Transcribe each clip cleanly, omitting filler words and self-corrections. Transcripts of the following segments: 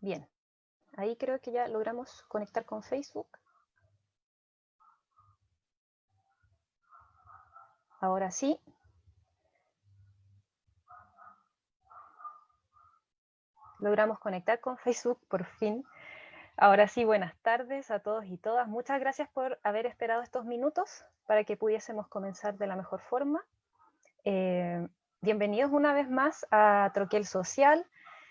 Bien, ahí creo que ya logramos conectar con Facebook. Ahora sí. Logramos conectar con Facebook por fin. Ahora sí, buenas tardes a todos y todas. Muchas gracias por haber esperado estos minutos para que pudiésemos comenzar de la mejor forma. Bienvenidos una vez más a Troquel Social,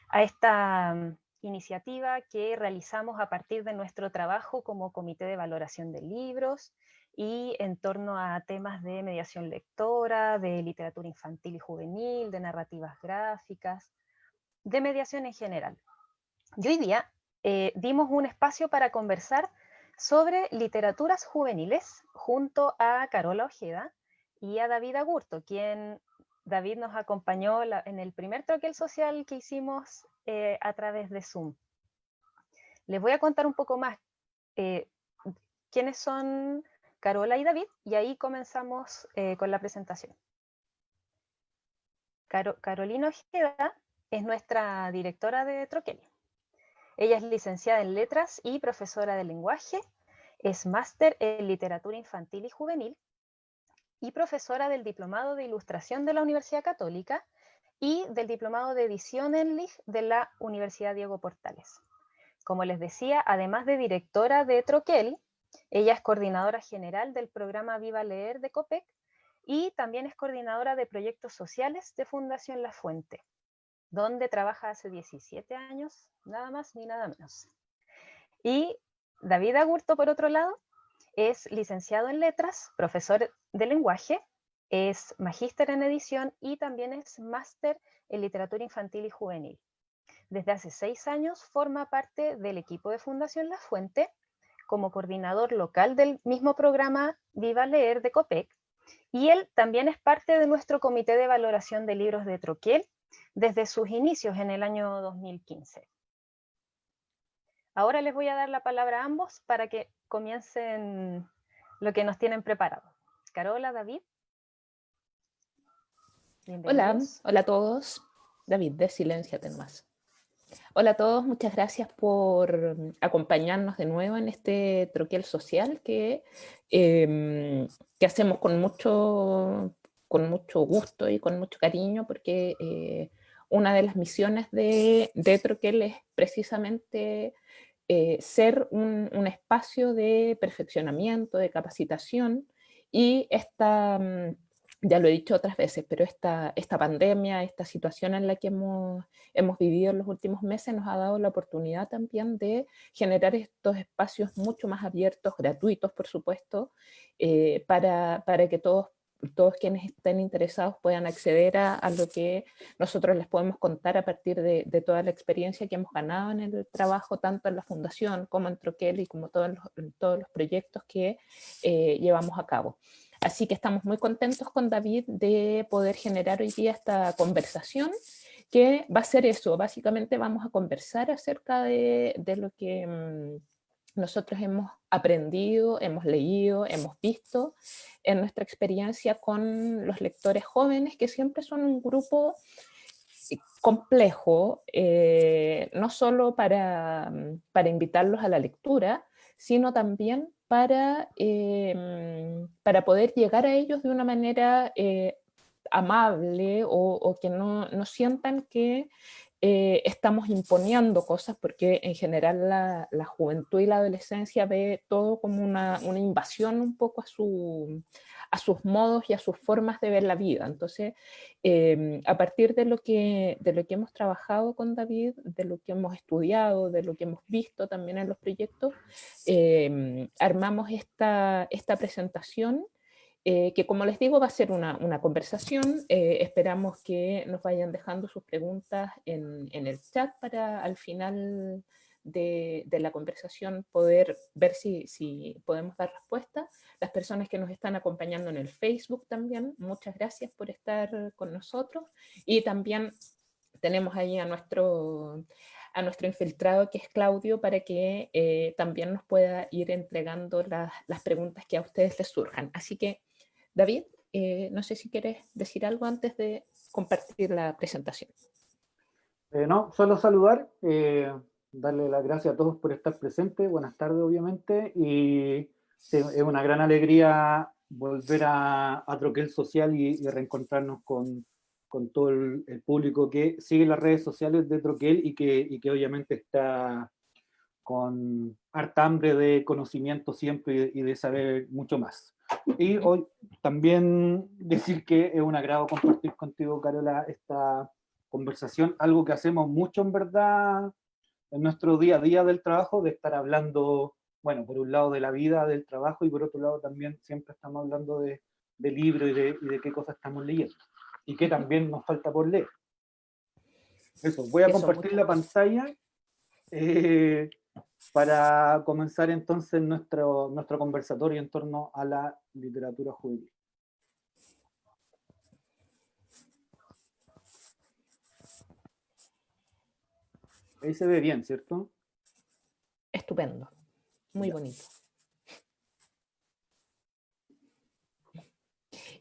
a esta iniciativa que realizamos a partir de nuestro trabajo como Comité de Valoración de Libros y en torno a temas de mediación lectora, de literatura infantil y juvenil, de narrativas gráficas, de mediación en general. Y hoy día dimos un espacio para conversar sobre literaturas juveniles junto a Carola Ojeda y a David Agurto, quien David nos acompañó en el primer troquel social que hicimos a través de Zoom. Les voy a contar un poco más quiénes son Carola y David, y ahí comenzamos con la presentación. Carolina Ojeda es nuestra directora de troquel. Ella es licenciada en Letras y profesora de lenguaje, es máster en Literatura Infantil y Juvenil y profesora del Diplomado de Ilustración de la Universidad Católica y del Diplomado de Edición en LIG de la Universidad Diego Portales. Como les decía, además de directora de Troquel, ella es coordinadora general del programa Viva Leer de COPEC y también es coordinadora de proyectos sociales de Fundación La Fuente, donde trabaja hace 17 años, nada más ni nada menos. Y David Agurto, por otro lado, es licenciado en letras, profesor de lenguaje, es magíster en edición y también es máster en literatura infantil y juvenil. Desde hace 6 años forma parte del equipo de Fundación La Fuente como coordinador local del mismo programa Viva Leer de COPEC, y él también es parte de nuestro comité de valoración de libros de Troquel desde sus inicios en el año 2015. Ahora les voy a dar la palabra a ambos para que comiencen lo que nos tienen preparado. Carola, David. Hola, Bienvenidos. hola a todos. David, silénciate más. Hola a todos, muchas gracias por acompañarnos de nuevo en este troquel social que hacemos con mucho gusto y con mucho cariño, porque una de las misiones de troquel es precisamente ser un espacio de perfeccionamiento, de capacitación, y ya lo he dicho otras veces, pero esta pandemia, esta situación en la que hemos vivido en los últimos meses nos ha dado la oportunidad también de generar estos espacios mucho más abiertos, gratuitos, por supuesto, para que todos quienes estén interesados puedan acceder a lo que nosotros les podemos contar a partir de toda la experiencia que hemos ganado en el trabajo, tanto en la Fundación como en Troquel y como todos los proyectos que llevamos a cabo. Así que estamos muy contentos con David de poder generar hoy día esta conversación, que va a ser eso. Básicamente vamos a conversar acerca de lo que nosotros hemos aprendido, hemos leído, hemos visto en nuestra experiencia con los lectores jóvenes, que siempre son un grupo complejo, no solo para invitarlos a la lectura, sino también para poder llegar a ellos de una manera amable, o que no sientan que estamos imponiendo cosas, porque en general la juventud y la adolescencia ve todo como una invasión un poco a sus modos y a sus formas de ver la vida. Entonces, a partir de lo que hemos trabajado con David, de lo que hemos estudiado, de lo que hemos visto también en los proyectos, armamos esta presentación, que, como les digo, va a ser una conversación. Esperamos que nos vayan dejando sus preguntas en el chat para al final de la conversación poder ver si podemos dar respuesta. Las personas que nos están acompañando en el Facebook también, muchas gracias por estar con nosotros, y también tenemos ahí a nuestro infiltrado, que es Claudio, para que también nos pueda ir entregando las preguntas que a ustedes les surjan. Así que, David, no sé si quieres decir algo antes de compartir la presentación. No, solo saludar. darle las gracias a todos por estar presentes. Buenas tardes, obviamente. Y sí, es una gran alegría volver a Troquel Social y reencontrarnos con todo el público que sigue las redes sociales de Troquel y que obviamente está con harta hambre de conocimiento siempre y de saber mucho más. Y hoy también decir que es un agrado compartir contigo, Carola, esta conversación, algo que hacemos mucho en verdad en nuestro día a día del trabajo, de estar hablando, bueno, por un lado de la vida, del trabajo, y por otro lado también siempre estamos hablando de libros y de qué cosas estamos leyendo, y que también nos falta por leer. Eso, voy a Eso, compartir muchas la gracias. pantalla eh, para comenzar entonces nuestro conversatorio en torno a la literatura juvenil. Ahí se ve bien, ¿cierto? Estupendo, muy Ya. bonito.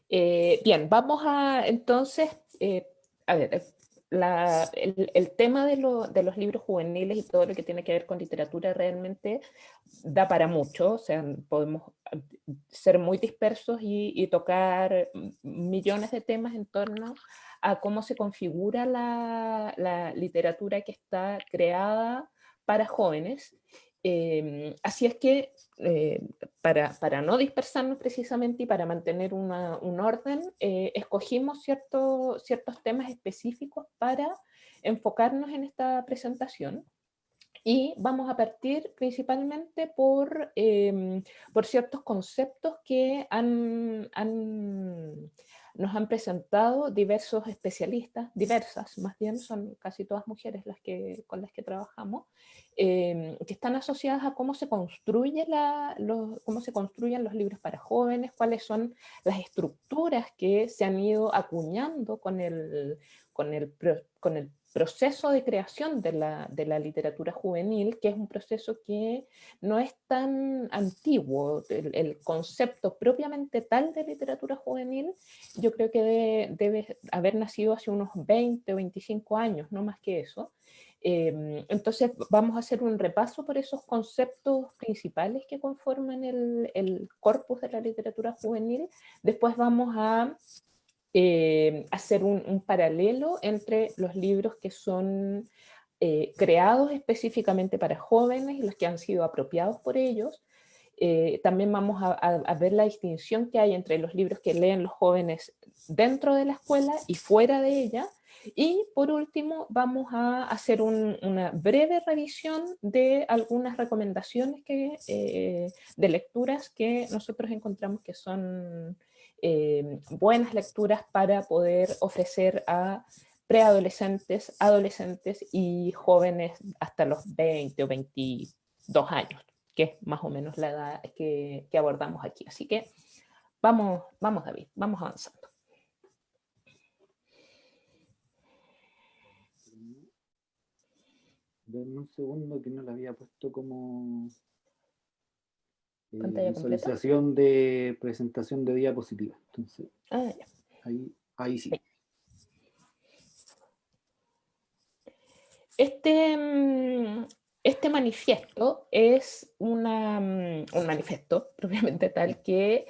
Bien, vamos a entonces, a ver, el tema de los libros juveniles y todo lo que tiene que ver con literatura realmente da para mucho, o sea, podemos ser muy dispersos y tocar millones de temas en torno a cómo se configura la literatura que está creada para jóvenes. Así es que para no dispersarnos precisamente y para mantener un orden, escogimos ciertos temas específicos para enfocarnos en esta presentación. Y vamos a partir principalmente por ciertos conceptos que nos han presentado diversos especialistas, diversas, más bien son casi todas mujeres con las que trabajamos, que están asociadas a cómo se cómo se construyen los libros para jóvenes, cuáles son las estructuras que se han ido acuñando con el proceso de creación de la literatura juvenil, que es un proceso que no es tan antiguo. El concepto propiamente tal de literatura juvenil, yo creo que debe haber nacido hace unos 20 o 25 años, no más que eso. Entonces vamos a hacer un repaso por esos conceptos principales que conforman el corpus de la literatura juvenil. Después vamos a hacer un paralelo entre los libros que son creados específicamente para jóvenes y los que han sido apropiados por ellos. También vamos a ver la distinción que hay entre los libros que leen los jóvenes dentro de la escuela y fuera de ella. Y por último, vamos a hacer una breve revisión de algunas recomendaciones de lecturas que nosotros encontramos que son buenas lecturas para poder ofrecer a preadolescentes, adolescentes y jóvenes hasta los 20 o 22 años, que es más o menos la edad que abordamos aquí. Así que vamos David, vamos avanzando. Denme un segundo que no la había puesto como ¿Pantalla completa? visualización de presentación de diapositiva. Entonces, Ya. ahí sí. Este manifiesto es un manifiesto propiamente tal que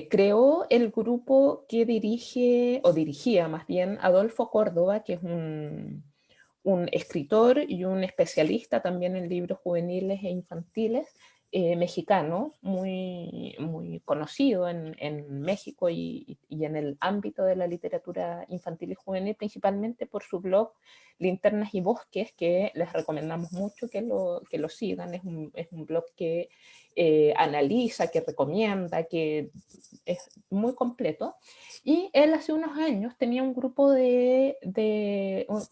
creó el grupo que dirigía más bien Adolfo Córdoba, que es un escritor y un especialista también en libros juveniles e infantiles, mexicano, muy conocido en México y en el ámbito de la literatura infantil y juvenil, principalmente por su blog Linternas y Bosques, que les recomendamos mucho que lo sigan. Es un blog que analiza, que recomienda, que es muy completo. Y él hace unos años tenía un grupo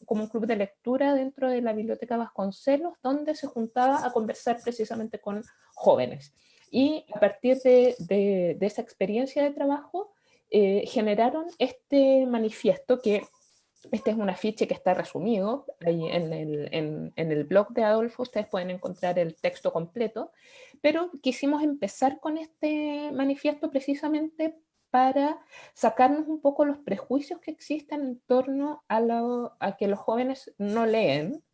como un club de lectura dentro de la Biblioteca Vasconcelos, donde se juntaba a conversar precisamente con jóvenes. Y a partir de esa experiencia de trabajo, generaron este manifiesto que este es un afiche que está resumido ahí en el blog de Adolfo, ustedes pueden encontrar el texto completo, pero quisimos empezar con este manifiesto precisamente para sacarnos un poco los prejuicios que existen en torno a que los jóvenes no leen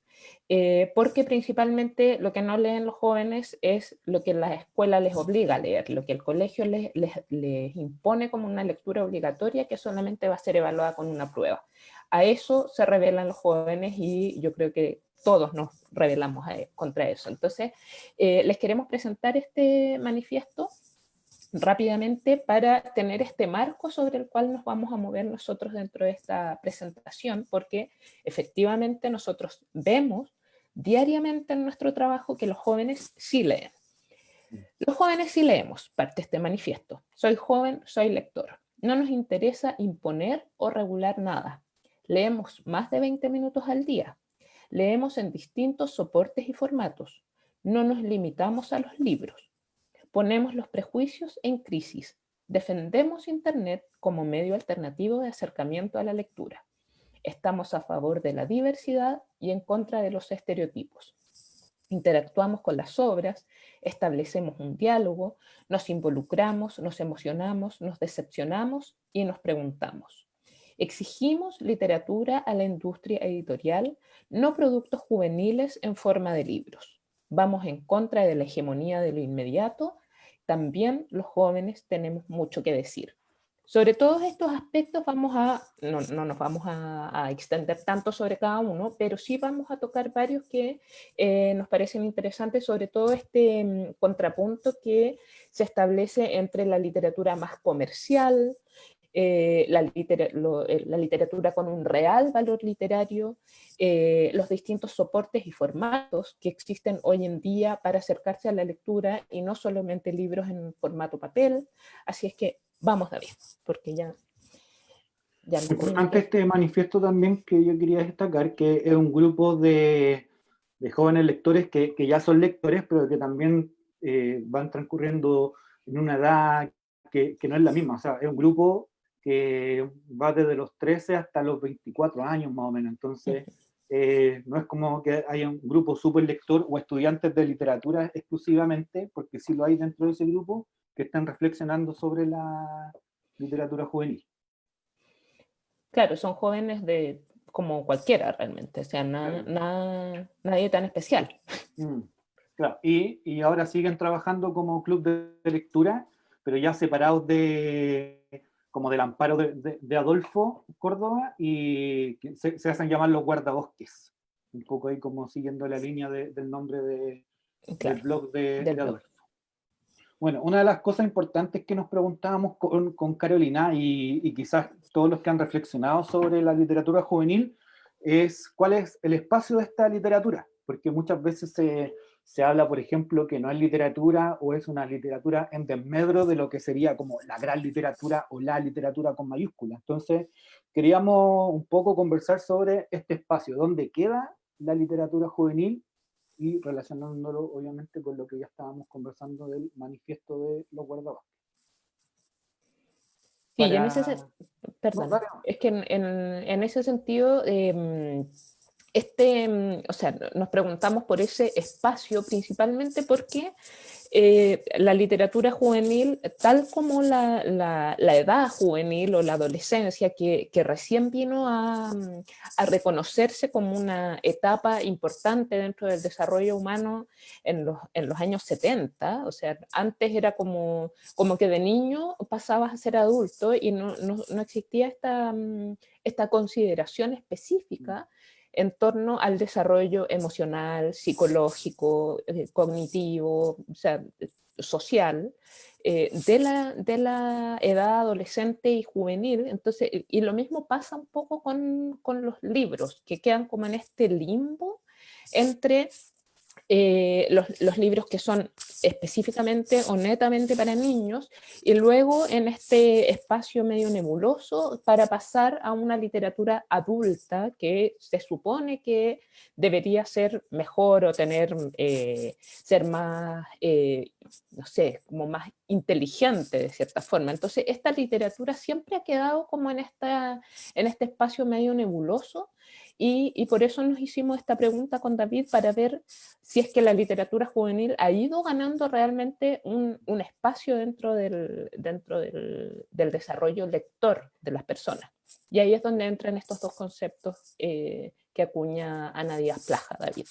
porque principalmente lo que no leen los jóvenes es lo que la escuela les obliga a leer, lo que el colegio les impone como una lectura obligatoria que solamente va a ser evaluada con una prueba. A eso se rebelan los jóvenes y yo creo que todos nos rebelamos contra eso. Entonces, les queremos presentar este manifiesto rápidamente para tener este marco sobre el cual nos vamos a mover nosotros dentro de esta presentación, porque efectivamente nosotros vemos diariamente en nuestro trabajo que los jóvenes sí leen. Los jóvenes sí leemos, parte de este manifiesto. Soy joven, soy lector. No nos interesa imponer o regular nada. Leemos más de 20 minutos al día. Leemos en distintos soportes y formatos. No nos limitamos a los libros. Ponemos los prejuicios en crisis. Defendemos Internet como medio alternativo de acercamiento a la lectura. Estamos a favor de la diversidad y en contra de los estereotipos. Interactuamos con las obras, establecemos un diálogo, nos involucramos, nos emocionamos, nos decepcionamos y nos preguntamos. Exigimos literatura a la industria editorial, no productos juveniles en forma de libros. Vamos en contra de la hegemonía de lo inmediato. También los jóvenes tenemos mucho que decir. Sobre todos estos aspectos no nos vamos a extender tanto sobre cada uno, pero sí vamos a tocar varios que nos parecen interesantes, sobre todo este contrapunto que se establece entre la literatura más comercial, la literatura con un real valor literario, los distintos soportes y formatos que existen hoy en día para acercarse a la lectura y no solamente libros en formato papel. Así es que vamos, David, porque ya Importante este manifiesto también que yo quería destacar, que es un grupo de jóvenes lectores que ya son lectores, pero que también van transcurriendo en una edad que no es la misma. O sea, es un grupo que va desde los 13 hasta los 24 años más o menos. Entonces, no es como que haya un grupo súper lector o estudiantes de literatura exclusivamente, porque sí lo hay dentro de ese grupo, que están reflexionando sobre la literatura juvenil. Claro, son jóvenes como cualquiera realmente, o sea, nadie tan especial. Claro, y ahora siguen trabajando como club de lectura, pero ya separados como del amparo de Adolfo Córdoba, y que se hacen llamar los guardabosques. Un poco ahí como siguiendo la línea del nombre Claro, del blog de del blog. Adolfo. Bueno, una de las cosas importantes que nos preguntábamos con Carolina, y quizás todos los que han reflexionado sobre la literatura juvenil, es cuál es el espacio de esta literatura, porque muchas veces se habla, por ejemplo, que no es literatura o es una literatura en desmedro de lo que sería como la gran literatura o la literatura con mayúsculas. Entonces, queríamos un poco conversar sobre este espacio, dónde queda la literatura juvenil y relacionándolo obviamente con lo que ya estábamos conversando del manifiesto de los guardabosques. Sí, y perdón, No, es que en ese sentido, o sea, nos preguntamos por ese espacio principalmente porque la literatura juvenil, tal como la edad juvenil o la adolescencia, que recién vino a reconocerse como una etapa importante dentro del desarrollo humano en los años 70, o sea, antes era como que de niño pasabas a ser adulto y no existía esta consideración específica en torno al desarrollo emocional, psicológico, cognitivo, o sea, social, de la edad adolescente y juvenil. Entonces, y lo mismo pasa un poco con los libros, que quedan como en este limbo entre los libros que son específicamente o netamente para niños, y luego en este espacio medio nebuloso para pasar a una literatura adulta que se supone que debería ser mejor o ser más, no sé, como más inteligente de cierta forma. Entonces esta literatura siempre ha quedado como en este espacio medio nebuloso, y por eso nos hicimos esta pregunta con David para ver si es que la literatura juvenil ha ido ganando realmente un espacio dentro del desarrollo lector de las personas. Y ahí es donde entran estos dos conceptos que acuña Ana Díaz Plaja, David.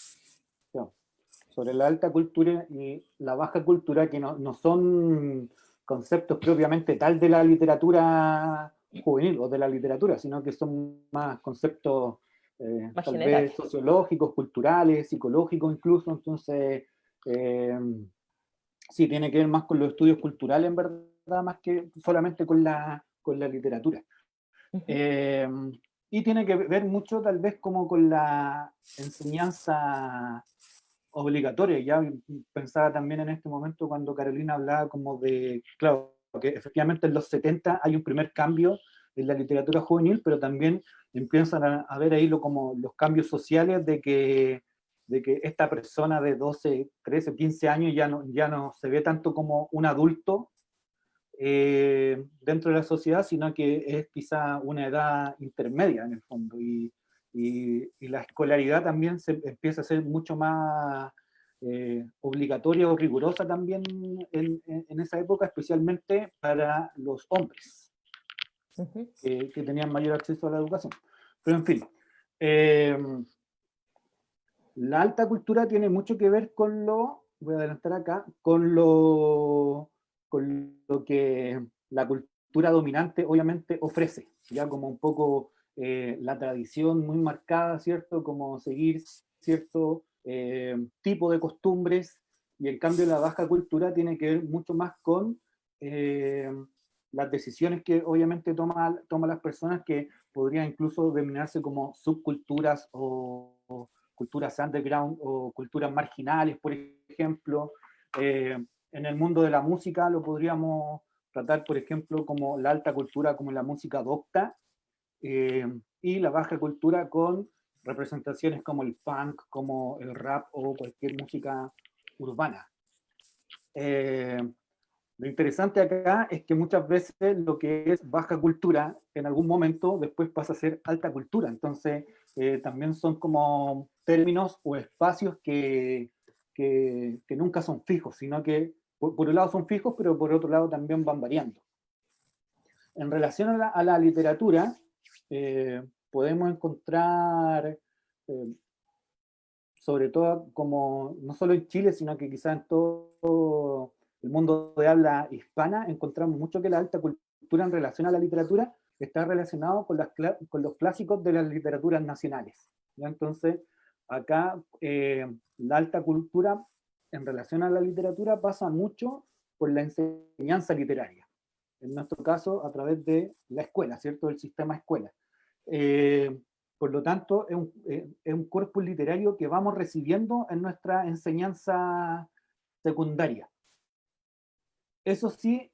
Sobre la alta cultura y la baja cultura, que no son conceptos propiamente tal de la literatura juvenil o de la literatura, sino que son más conceptos Más tal generales. vez sociológicos, culturales, psicológicos incluso. Entonces, sí, tiene que ver más con los estudios culturales, en verdad, más que solamente con la literatura. Y tiene que ver mucho tal vez como con la enseñanza obligatoria. Ya pensaba también en este momento cuando Carolina hablaba como de, claro, que efectivamente en los 70 hay un primer cambio en la literatura juvenil, pero también empiezan a ver ahí como los cambios sociales de que esta persona de 12, 13, 15 años ya no se ve tanto como un adulto dentro de la sociedad, sino que es quizá una edad intermedia en el fondo, y la escolaridad también se empieza a ser mucho más obligatoria o rigurosa también en esa época, especialmente para los hombres, que tenían mayor acceso a la educación. Pero en fin, la alta cultura tiene mucho que ver con voy a adelantar acá, con lo que la cultura dominante obviamente ofrece, ya como un poco la tradición muy marcada, ¿cierto? Como seguir cierto tipo de costumbres, y en cambio la baja cultura tiene que ver mucho más con las decisiones que obviamente toman las personas, que podrían incluso denominarse como subculturas o culturas underground o culturas marginales, por ejemplo. En el mundo de la música lo podríamos tratar, por ejemplo, como la alta cultura, como la música docta, y la baja cultura con representaciones como el punk, como el rap o cualquier música urbana. Lo interesante acá es que muchas veces lo que es baja cultura en algún momento después pasa a ser alta cultura. Entonces también son como términos o espacios que nunca son fijos, sino que por un lado son fijos, pero por otro lado también van variando. En relación a la literatura, podemos encontrar, sobre todo como no solo en Chile, sino que quizás en todo el mundo de habla hispana, encontramos mucho que la alta cultura en relación a la literatura está relacionado con los clásicos de las literaturas nacionales. ¿Ya? Entonces, acá la alta cultura en relación a la literatura pasa mucho por la enseñanza literaria. En nuestro caso, a través de la escuela, ¿cierto? El sistema escuela. Por lo tanto, es un corpus literario que vamos recibiendo en nuestra enseñanza secundaria. Eso sí,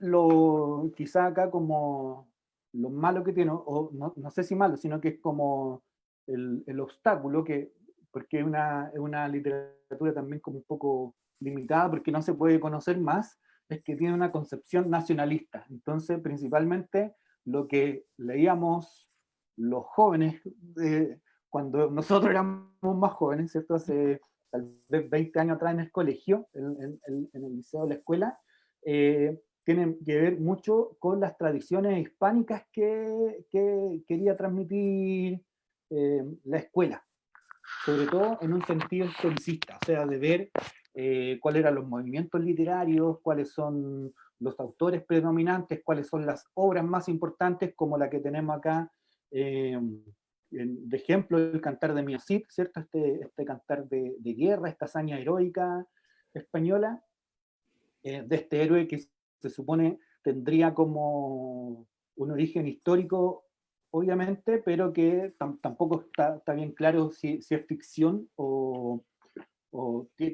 quizá acá como lo malo que tiene, o no sé si malo, sino que es como el obstáculo, porque es una literatura también como un poco limitada, porque no se puede conocer más, es que tiene una concepción nacionalista. Entonces, principalmente, lo que leíamos los jóvenes, cuando nosotros éramos más jóvenes, ¿cierto? Hace tal vez 20 años atrás en el colegio, en el liceo, la escuela, tienen que ver mucho con las tradiciones hispánicas que quería transmitir la escuela, sobre todo en un sentido historicista, o sea, de ver cuáles eran los movimientos literarios, cuáles son los autores predominantes, cuáles son las obras más importantes, como la que tenemos acá, de ejemplo, el Cantar de Mio Cid, ¿cierto? Este cantar de guerra, esta hazaña heroica española, de este héroe que se supone tendría como un origen histórico, obviamente, pero que tampoco está bien claro si es ficción o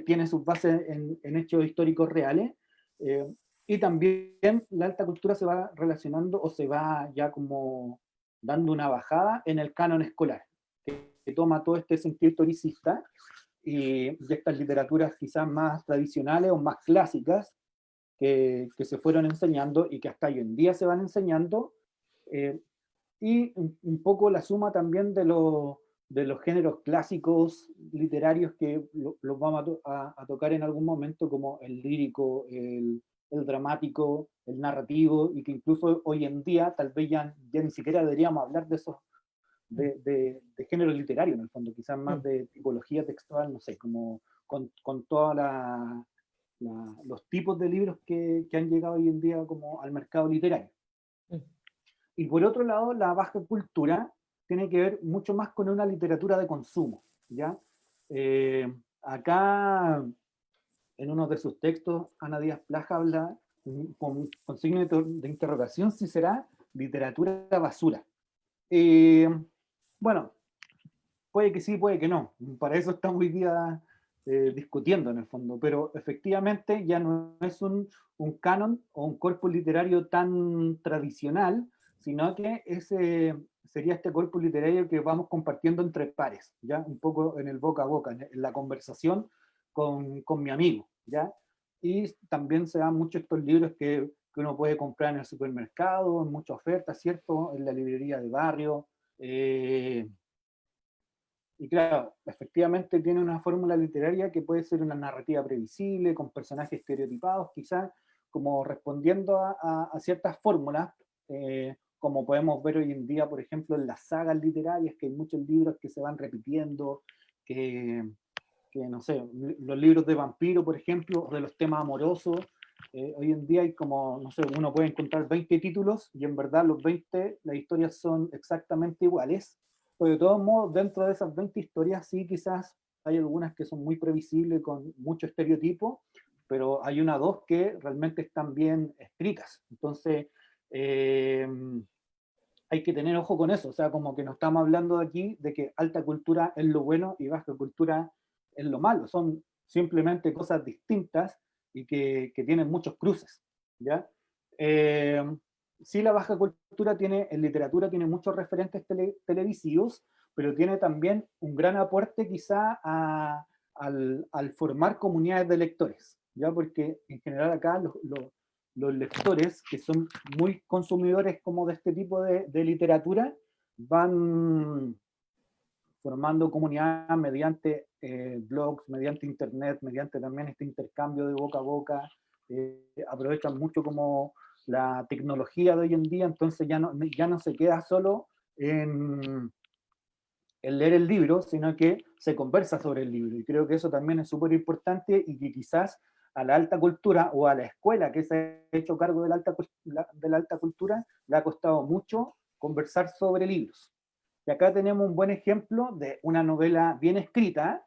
tiene sus bases en hechos históricos reales. Y también la alta cultura se va relacionando o se va ya como dando una bajada en el canon escolar, que toma todo este sentido historicista y estas literaturas quizás más tradicionales o más clásicas que se fueron enseñando y que hasta hoy en día se van enseñando, y un poco la suma también de los géneros clásicos literarios que los vamos a tocar en algún momento, como el lírico, el dramático, el narrativo, y que incluso hoy en día tal vez ya ni siquiera deberíamos hablar de género literario, en el fondo, quizás más de tipología textual, no sé, como con todos los tipos de libros que han llegado hoy en día como al mercado literario. Y por otro lado, la baja cultura tiene que ver mucho más con una literatura de consumo, ¿ya? Acá, en uno de sus textos, Ana Díaz Plaja habla con signo de interrogación si será literatura basura. Bueno, puede que sí, puede que no. Para eso estamos hoy día discutiendo en el fondo, pero efectivamente ya no es un canon o un corpus literario tan tradicional, sino que sería este corpus literario que vamos compartiendo entre pares, ¿ya? Un poco en el boca a boca, en la conversación con mi amigo, ¿ya? Y también se dan muchos estos libros que uno puede comprar en el supermercado, en muchas ofertas, ¿cierto? En la librería de barrio. Y claro, efectivamente tiene una fórmula literaria que puede ser una narrativa previsible, con personajes estereotipados, quizás como respondiendo a ciertas fórmulas, como podemos ver hoy en día, por ejemplo, en las sagas literarias, que hay muchos libros que se van repitiendo, que no sé, los libros de vampiro, por ejemplo, o de los temas amorosos, hoy en día hay como, no sé, uno puede encontrar 20 títulos y en verdad los 20, las historias son exactamente iguales, pero de todos modos, dentro de esas 20 historias, sí, quizás hay algunas que son muy previsibles, con mucho estereotipo, pero hay una o dos que realmente están bien escritas. Entonces, hay que tener ojo con eso, o sea, como que no estamos hablando aquí de que alta cultura es lo bueno y baja cultura es lo malo, son simplemente cosas distintas y que tienen muchos cruces, ¿ya? Sí, la baja cultura en literatura tiene muchos referentes televisivos, pero tiene también un gran aporte quizá al formar comunidades de lectores, ¿ya? Porque en general acá los lectores, que son muy consumidores como de este tipo de literatura, van formando comunidad mediante blogs, mediante internet, mediante también este intercambio de boca a boca, aprovechan mucho como la tecnología de hoy en día, entonces ya no se queda solo en leer el libro, sino que se conversa sobre el libro, y creo que eso también es súper importante y que quizás a la alta cultura o a la escuela que se ha hecho cargo de la alta cultura le ha costado mucho conversar sobre libros. Y acá tenemos un buen ejemplo de una novela bien escrita,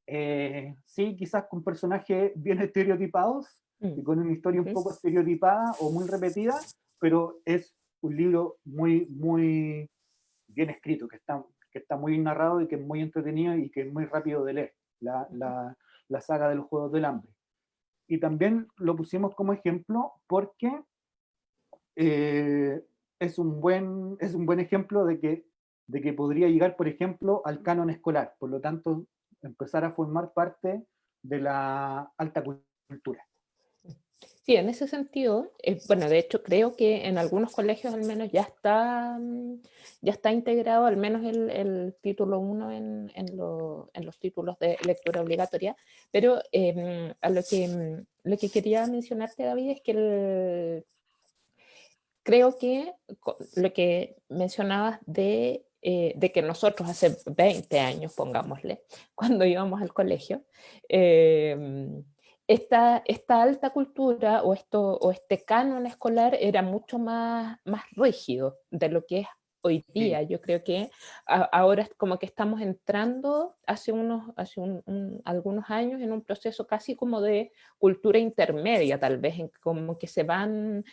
sí, quizás con personajes bien estereotipados y con una historia un poco estereotipada o muy repetida, pero es un libro muy, muy bien escrito, que está muy narrado y que es muy entretenido y que es muy rápido de leer, la saga de los Juegos del Hambre. Y también lo pusimos como ejemplo porque es un buen ejemplo de que podría llegar, por ejemplo, al canon escolar, por lo tanto, empezar a formar parte de la alta cultura. Sí, en ese sentido, bueno, de hecho creo que en algunos colegios al menos ya está integrado al menos el título 1 en los títulos de lectura obligatoria, pero a lo que quería mencionarte, David, es que creo que lo que mencionabas de que nosotros hace 20 años, pongámosle, cuando íbamos al colegio, esta alta cultura o este canon escolar era mucho más rígido de lo que es hoy día. Yo creo que ahora es como que estamos entrando hace algunos años en un proceso casi como de cultura intermedia, tal vez, en como que se han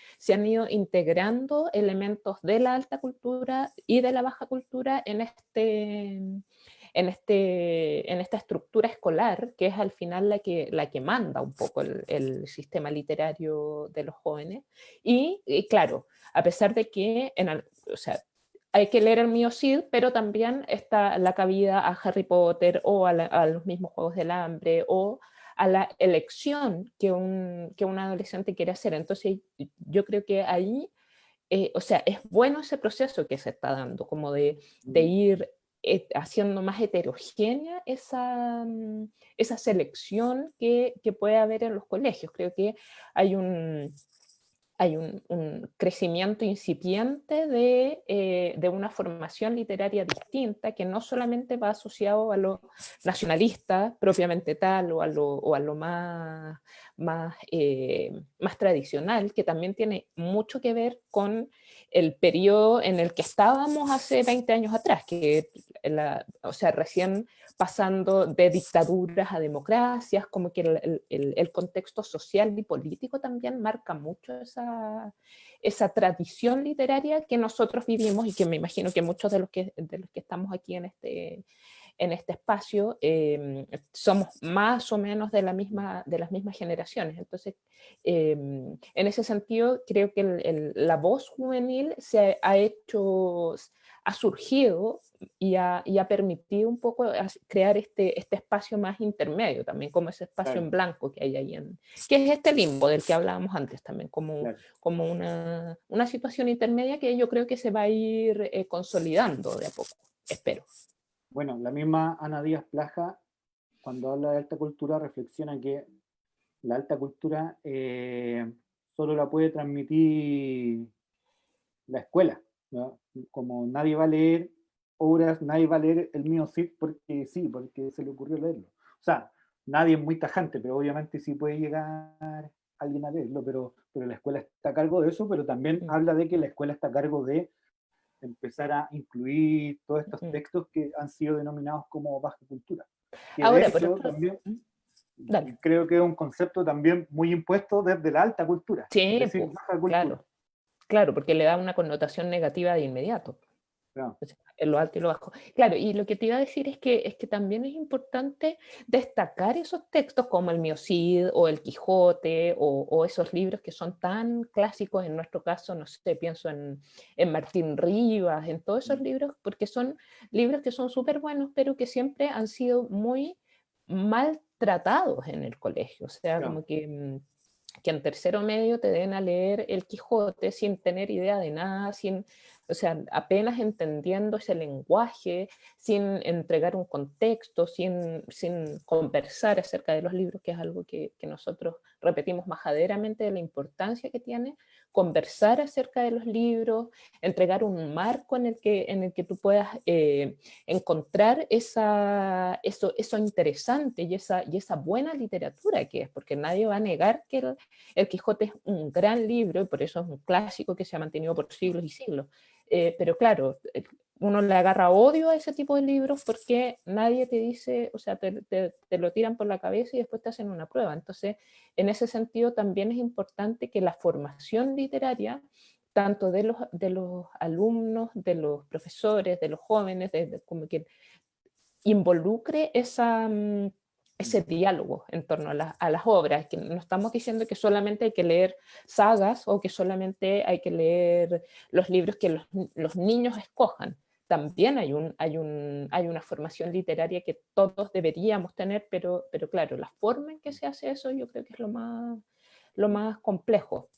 ido integrando elementos de la alta cultura y de la baja cultura en esta estructura escolar, que es al final la que manda un poco el sistema literario de los jóvenes. Y claro, a pesar de que, o sea, hay que leer el Mío Cid, pero también está la cabida a Harry Potter o a los mismos Juegos del Hambre o a la elección que un adolescente quiere hacer. Entonces, yo creo que ahí, o sea, es bueno ese proceso que se está dando, como de ir haciendo más heterogénea esa selección que puede haber en los colegios. Creo que hay hay un crecimiento incipiente de una formación literaria distinta que no solamente va asociado a lo nacionalista propiamente tal o a lo más tradicional, que también tiene mucho que ver con el periodo en el que estábamos hace 20 años atrás, que o sea, recién pasando de dictaduras a democracias, como que el contexto social y político también marca mucho esa tradición literaria que nosotros vivimos y que me imagino que muchos de los que estamos aquí en este espacio somos más o menos de las mismas generaciones. Entonces, en ese sentido, creo que la voz juvenil ha surgido y ha permitido un poco crear este espacio más intermedio también, como ese espacio Claro, en blanco que hay ahí, que es este limbo del que hablábamos antes también, como, claro. como una situación intermedia que yo creo que se va a ir consolidando de a poco, espero. Bueno, la misma Ana Díaz Plaja, cuando habla de alta cultura, reflexiona que la alta cultura solo la puede transmitir la escuela, ¿no? Como nadie va a leer obras, nadie va a leer el mío Cid porque sí, porque se le ocurrió leerlo. O sea, nadie es muy tajante, pero obviamente sí puede llegar alguien a leerlo, pero la escuela está a cargo de eso, pero también Mm, habla de que la escuela está a cargo de empezar a incluir todos estos mm. textos que han sido denominados como baja cultura. Que de Ahora, por hecho otro, también dale. creo que es un concepto también muy impuesto desde la alta cultura, Sí, decir pues, baja cultura. claro, claro, porque le da una connotación negativa de inmediato. Claro, O sea, en lo alto y lo bajo. Claro, y lo que te iba a decir es que también es importante destacar esos textos como el Mío Cid o el Quijote o esos libros que son tan clásicos, en nuestro caso, no sé, pienso en Martín Rivas, en todos esos libros, porque son libros que son súper buenos, pero que siempre han sido muy maltratados en el colegio. O sea, claro. como que en tercero medio te den a leer el Quijote sin tener idea de nada, o sea, apenas entendiendo ese lenguaje, sin entregar un contexto, sin conversar acerca de los libros, que es algo que nosotros repetimos majaderamente de la importancia que tiene, conversar acerca de los libros, entregar un marco en el que tú puedas encontrar eso interesante y esa buena literatura que es, porque nadie va a negar que el Quijote es un gran libro y por eso es un clásico que se ha mantenido por siglos y siglos. Pero claro, uno le agarra odio a ese tipo de libros porque nadie te dice, o sea, te lo tiran por la cabeza y después te hacen una prueba. Entonces, en ese sentido también es importante que la formación literaria, tanto de los alumnos, de los profesores, de los jóvenes, como que involucre ese diálogo en torno a las obras, que no estamos diciendo que solamente hay que leer sagas o que solamente hay que leer los libros que los niños escojan. También hay una formación literaria que todos deberíamos tener, pero claro, la forma en que se hace eso yo creo que es lo más complejo.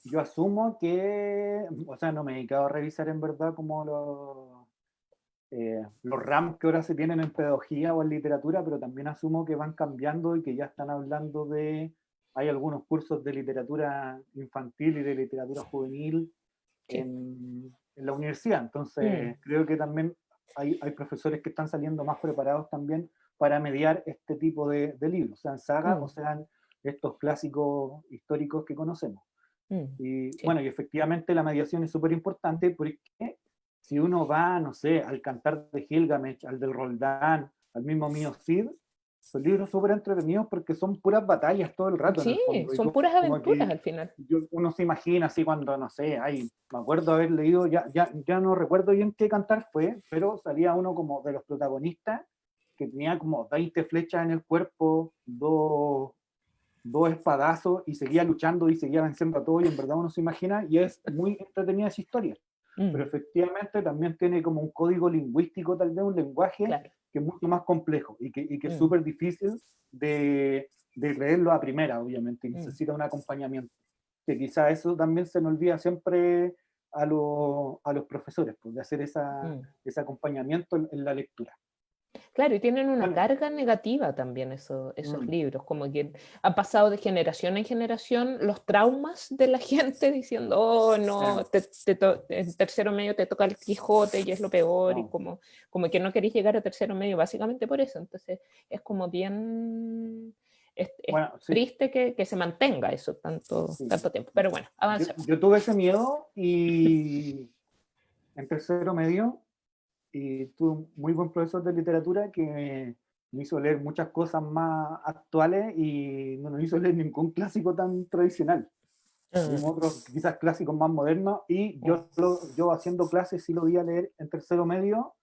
Yo asumo que, o sea, no me he dedicado a revisar en verdad como los ramos que ahora se tienen en pedagogía o en literatura, pero también asumo que van cambiando y que ya están hablando hay algunos cursos de literatura infantil y de literatura juvenil Sí. en la universidad. Mm, Entonces, creo que también hay profesores que están saliendo más preparados también para mediar este tipo de libros, sean sagas o mm, sean estos clásicos históricos que conocemos. Y sí. bueno, y efectivamente la mediación es súper importante porque si uno va, no sé, al Cantar de Gilgamesh, al del Roldán, al mismo Mío Cid, son libros súper entretenidos porque son puras batallas todo el rato en el Sí, fondo. Y son puras como aventuras que al final. uno se imagina así cuando, no sé, me acuerdo haber leído, ya no recuerdo bien qué cantar fue, pero salía uno como de los protagonistas que tenía como 20 flechas en el cuerpo, dos espadazos y seguía luchando y seguía venciendo a todo y en verdad uno se imagina y es muy entretenida esa historia. Pero Mm, efectivamente también tiene como un código lingüístico, tal vez un lenguaje claro. que es mucho más complejo y que es Mm, súper difícil de leerlo a primera, obviamente, y mm, necesita un acompañamiento. Que quizá eso también se nos olvida siempre a los profesores, pues, de hacer mm. ese acompañamiento en la lectura. Claro, y tienen una Bueno, carga negativa también esos mm, libros, como que han pasado de generación en generación los traumas de la gente diciendo, oh, no, eh, en tercero medio te toca el Quijote y es lo peor, y no. como que no queréis llegar a tercero medio básicamente por eso. Entonces es como bien, es Bueno, sí, triste que se mantenga eso tanto sí. tiempo. Pero bueno, avancemos. Yo tuve ese miedo y en tercero medio y tuve un muy buen profesor de literatura que me hizo leer muchas cosas más actuales y no nos hizo leer ningún clásico tan tradicional. Ah, Leímos otros quizás clásicos más modernos y yo haciendo clases sí lo di a leer en tercero medio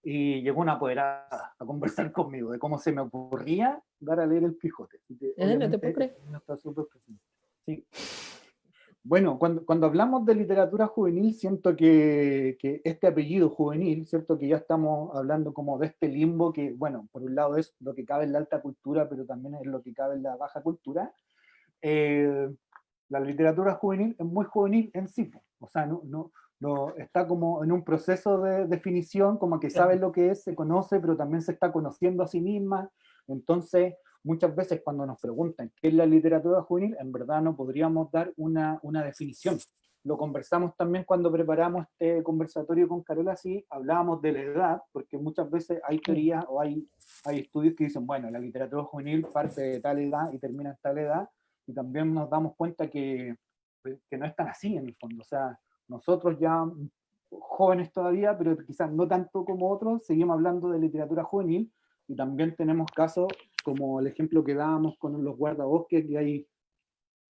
y llegó una apoderada a conversar conmigo de cómo se me ocurría dar a leer el Quijote. Así que, no te puedo obviamente creer. no está súper presente. Sí. Bueno, cuando hablamos de literatura juvenil, siento que este apellido juvenil, ¿cierto? Que ya estamos hablando como de este limbo que, bueno, por un lado es lo que cabe en la alta cultura, pero también es lo que cabe en la baja cultura. Eh, la literatura juvenil es muy juvenil en sí, o sea, no está como en un proceso de definición, como que sabe Claro. lo que es, se conoce, pero también se está conociendo a sí misma. Entonces, muchas veces cuando nos preguntan qué es la literatura juvenil, en verdad no podríamos dar una definición. Lo conversamos también cuando preparamos este conversatorio con Carola, sí, hablábamos de la edad, porque muchas veces hay Mm, teorías o hay estudios que dicen, bueno, la literatura juvenil parte de tal edad y termina en tal edad, y también nos damos cuenta que no es tan así en el fondo. O sea, nosotros ya jóvenes todavía, pero quizás no tanto como otros, seguimos hablando de literatura juvenil y también tenemos casos como el ejemplo que dábamos con los guardabosques, que hay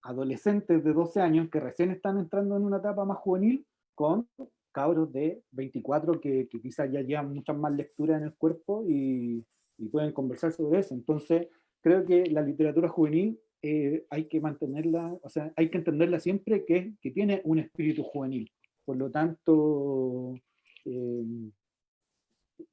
adolescentes de 12 años que recién están entrando en una etapa más juvenil con cabros de 24 que quizás ya llevan muchas más lecturas en el cuerpo y pueden conversar sobre eso. Entonces, creo que la literatura juvenil hay que mantenerla, o sea, hay que entenderla siempre que tiene un espíritu juvenil. Por lo tanto, eh,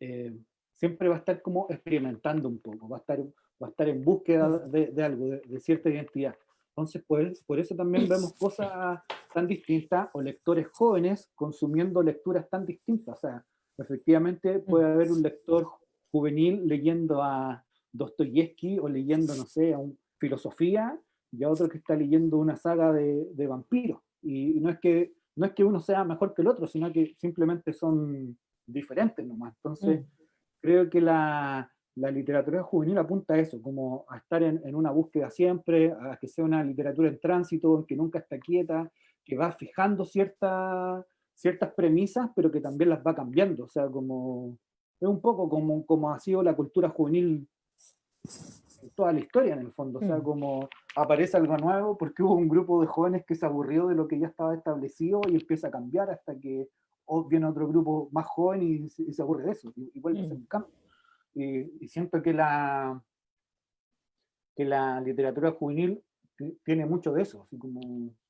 eh, siempre va a estar como experimentando un poco, va a estar en búsqueda mm, de algo, de cierta identidad. Entonces, por eso también vemos cosas tan distintas o lectores jóvenes consumiendo lecturas tan distintas. O sea, efectivamente mm. puede haber un lector juvenil leyendo a Dostoyevsky o leyendo, no sé, a un filosofía y a otro que está leyendo una saga de vampiros. Y no es que uno sea mejor que el otro, sino que simplemente son diferentes nomás. Entonces, Mm. creo que la literatura juvenil apunta a eso, como a estar en una búsqueda siempre, a que sea una literatura en tránsito, que nunca está quieta, que va fijando ciertas premisas, pero que también las va cambiando. O sea, es un poco como ha sido la cultura juvenil en toda la historia, en el fondo. O sea, Mm. como aparece algo nuevo porque hubo un grupo de jóvenes que se aburrió de lo que ya estaba establecido y empieza a cambiar hasta que viene otro grupo más joven y se aburre de eso y vuelve a ser Mm. un cambio. Y siento que la literatura juvenil tiene mucho de eso, así como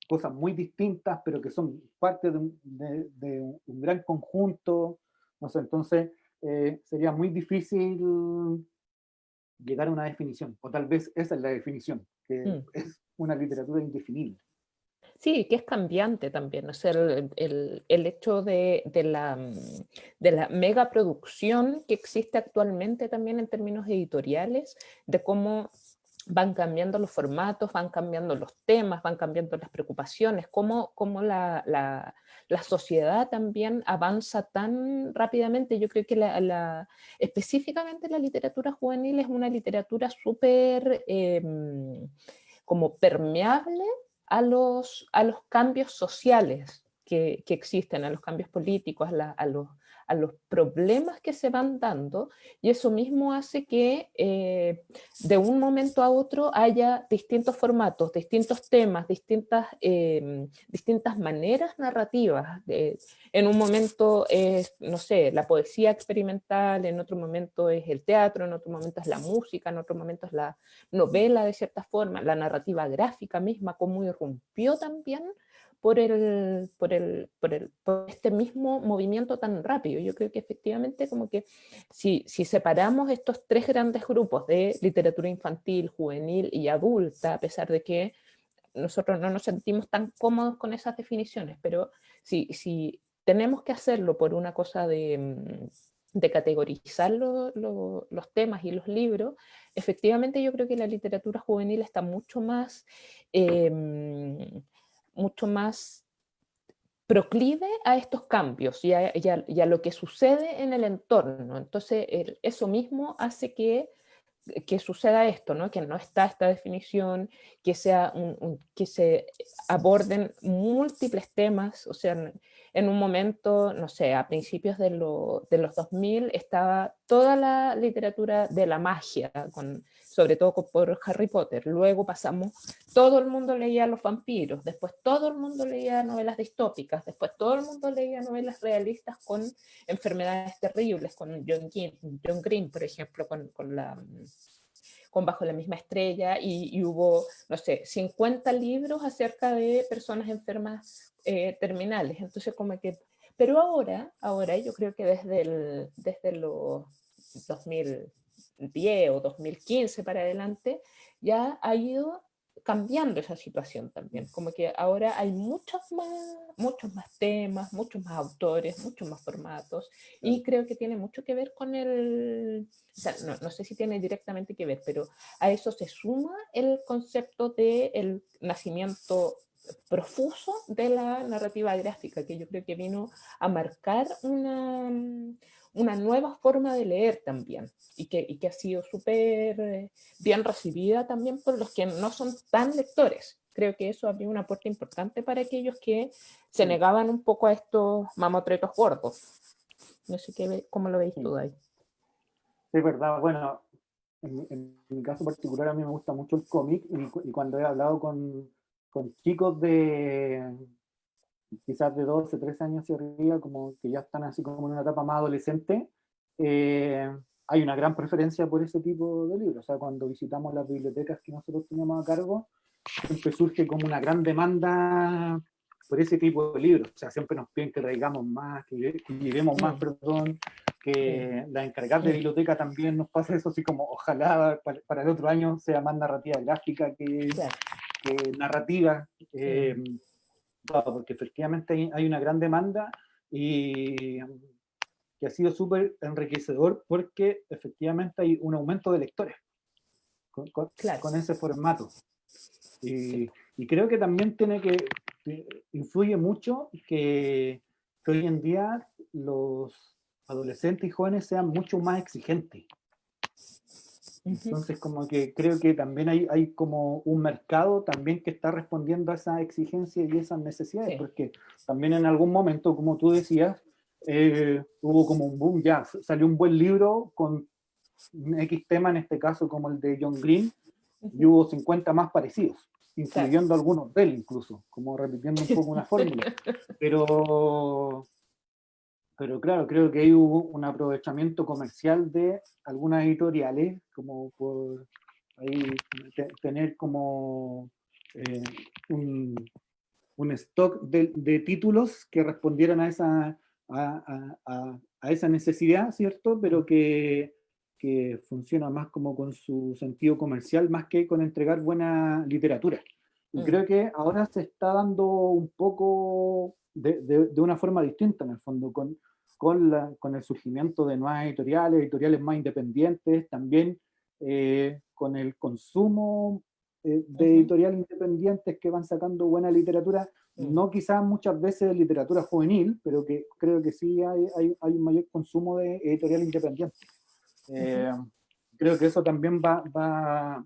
cosas muy distintas, pero que son parte de un gran conjunto. No sé, entonces sería muy difícil llegar a una definición, o tal vez esa es la definición, que Mm. es una literatura indefinible. Sí, que es cambiante también, o sea, el hecho de la megaproducción que existe actualmente también en términos editoriales, de cómo van cambiando los formatos, van cambiando los temas, van cambiando las preocupaciones, cómo la sociedad también avanza tan rápidamente. Yo creo que específicamente la literatura juvenil es una literatura súper como permeable a los cambios sociales que existen, a los cambios políticos, a los problemas que se van dando, y eso mismo hace que de un momento a otro haya distintos formatos, distintos temas, distintas maneras narrativas. En un momento es, no sé, la poesía experimental, en otro momento es el teatro, en otro momento es la música, en otro momento es la novela de cierta forma, la narrativa gráfica misma, cómo irrumpió también por este mismo movimiento tan rápido. Yo creo que efectivamente como que si separamos estos tres grandes grupos de literatura infantil, juvenil y adulta, a pesar de que nosotros no nos sentimos tan cómodos con esas definiciones, pero si tenemos que hacerlo por una cosa de categorizar los temas y los libros, efectivamente yo creo que la literatura juvenil está mucho más proclive a estos cambios y a lo que sucede en el entorno. Entonces, eso mismo hace que suceda esto, ¿no? Que no está esta definición, que que se aborden múltiples temas, o sea, en un momento, no sé, a principios de los 2000 estaba toda la literatura de la magia, sobre todo por Harry Potter, luego pasamos, todo el mundo leía los vampiros, después todo el mundo leía novelas distópicas, después todo el mundo leía novelas realistas con enfermedades terribles, con John Green, por ejemplo, con Bajo la misma estrella, y hubo, no sé, 50 libros acerca de personas enfermas terminales. Entonces, como que, pero ahora yo creo que desde los 2010 o 2015 para adelante, ya ha ido cambiando esa situación también, como que ahora hay muchos más temas, muchos más autores, muchos más formatos, y creo que tiene mucho que ver con o sea, no sé si tiene directamente que ver, pero a eso se suma el concepto del nacimiento profuso de la narrativa gráfica, que yo creo que vino a marcar una nueva forma de leer también, y que ha sido súper bien recibida también por los que no son tan lectores. Creo que eso abrió una puerta importante para aquellos que se negaban un poco a estos mamotretos gordos. No sé cómo lo veis tú ahí. Sí, es verdad. Bueno, en mi caso particular a mí me gusta mucho el cómic y cuando he hablado con chicos de quizás de 12, 13 años hacia arriba, como que ya están así como en una etapa más adolescente, hay una gran preferencia por ese tipo de libros. O sea, cuando visitamos las bibliotecas que nosotros tenemos a cargo, siempre surge como una gran demanda por ese tipo de libros. O sea, siempre nos piden que traigamos más, que llevemos más, perdón, que la encargada de biblioteca también nos pasa eso, así como ojalá para el otro año sea más narrativa gráfica que narrativa. Porque efectivamente hay una gran demanda y que ha sido súper enriquecedor porque efectivamente hay un aumento de lectores con ese formato. Y creo que también influye mucho que hoy en día los adolescentes y jóvenes sean mucho más exigentes. Entonces, como que creo que también hay como un mercado también que está respondiendo a esa exigencia y esas necesidades, porque también en algún momento, como tú decías, hubo como un boom, ya salió un buen libro con un X tema, en este caso como el de John Green, y hubo 50 más parecidos, incluyendo algunos de él incluso, como repitiendo un poco una fórmula. Pero claro, creo que ahí hubo un aprovechamiento comercial de algunas editoriales, como por ahí tener como un stock de títulos que respondieran a esa necesidad, ¿cierto? Pero que funciona más como con su sentido comercial, más que con entregar buena literatura. Y creo que ahora se está dando un poco de una forma distinta, en el fondo, con el surgimiento de nuevas editoriales más independientes, también con el consumo de editoriales independientes que van sacando buena literatura, no quizás muchas veces de literatura juvenil, pero que creo que sí hay un mayor consumo de editorial independiente. Creo que eso también va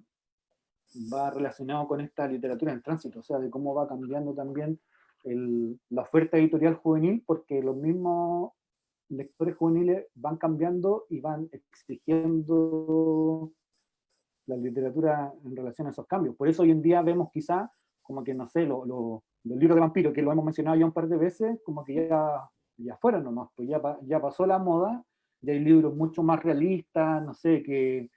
relacionado con esta literatura en tránsito, o sea, de cómo va cambiando también la oferta editorial juvenil, porque los mismos lectores juveniles van cambiando y van exigiendo la literatura en relación a esos cambios. Por eso hoy en día vemos quizá como que, no sé, los libros de vampiros, que lo hemos mencionado ya un par de veces, como que ya fueron nomás, pues ya pasó la moda, ya hay libros mucho más realistas, no sé, que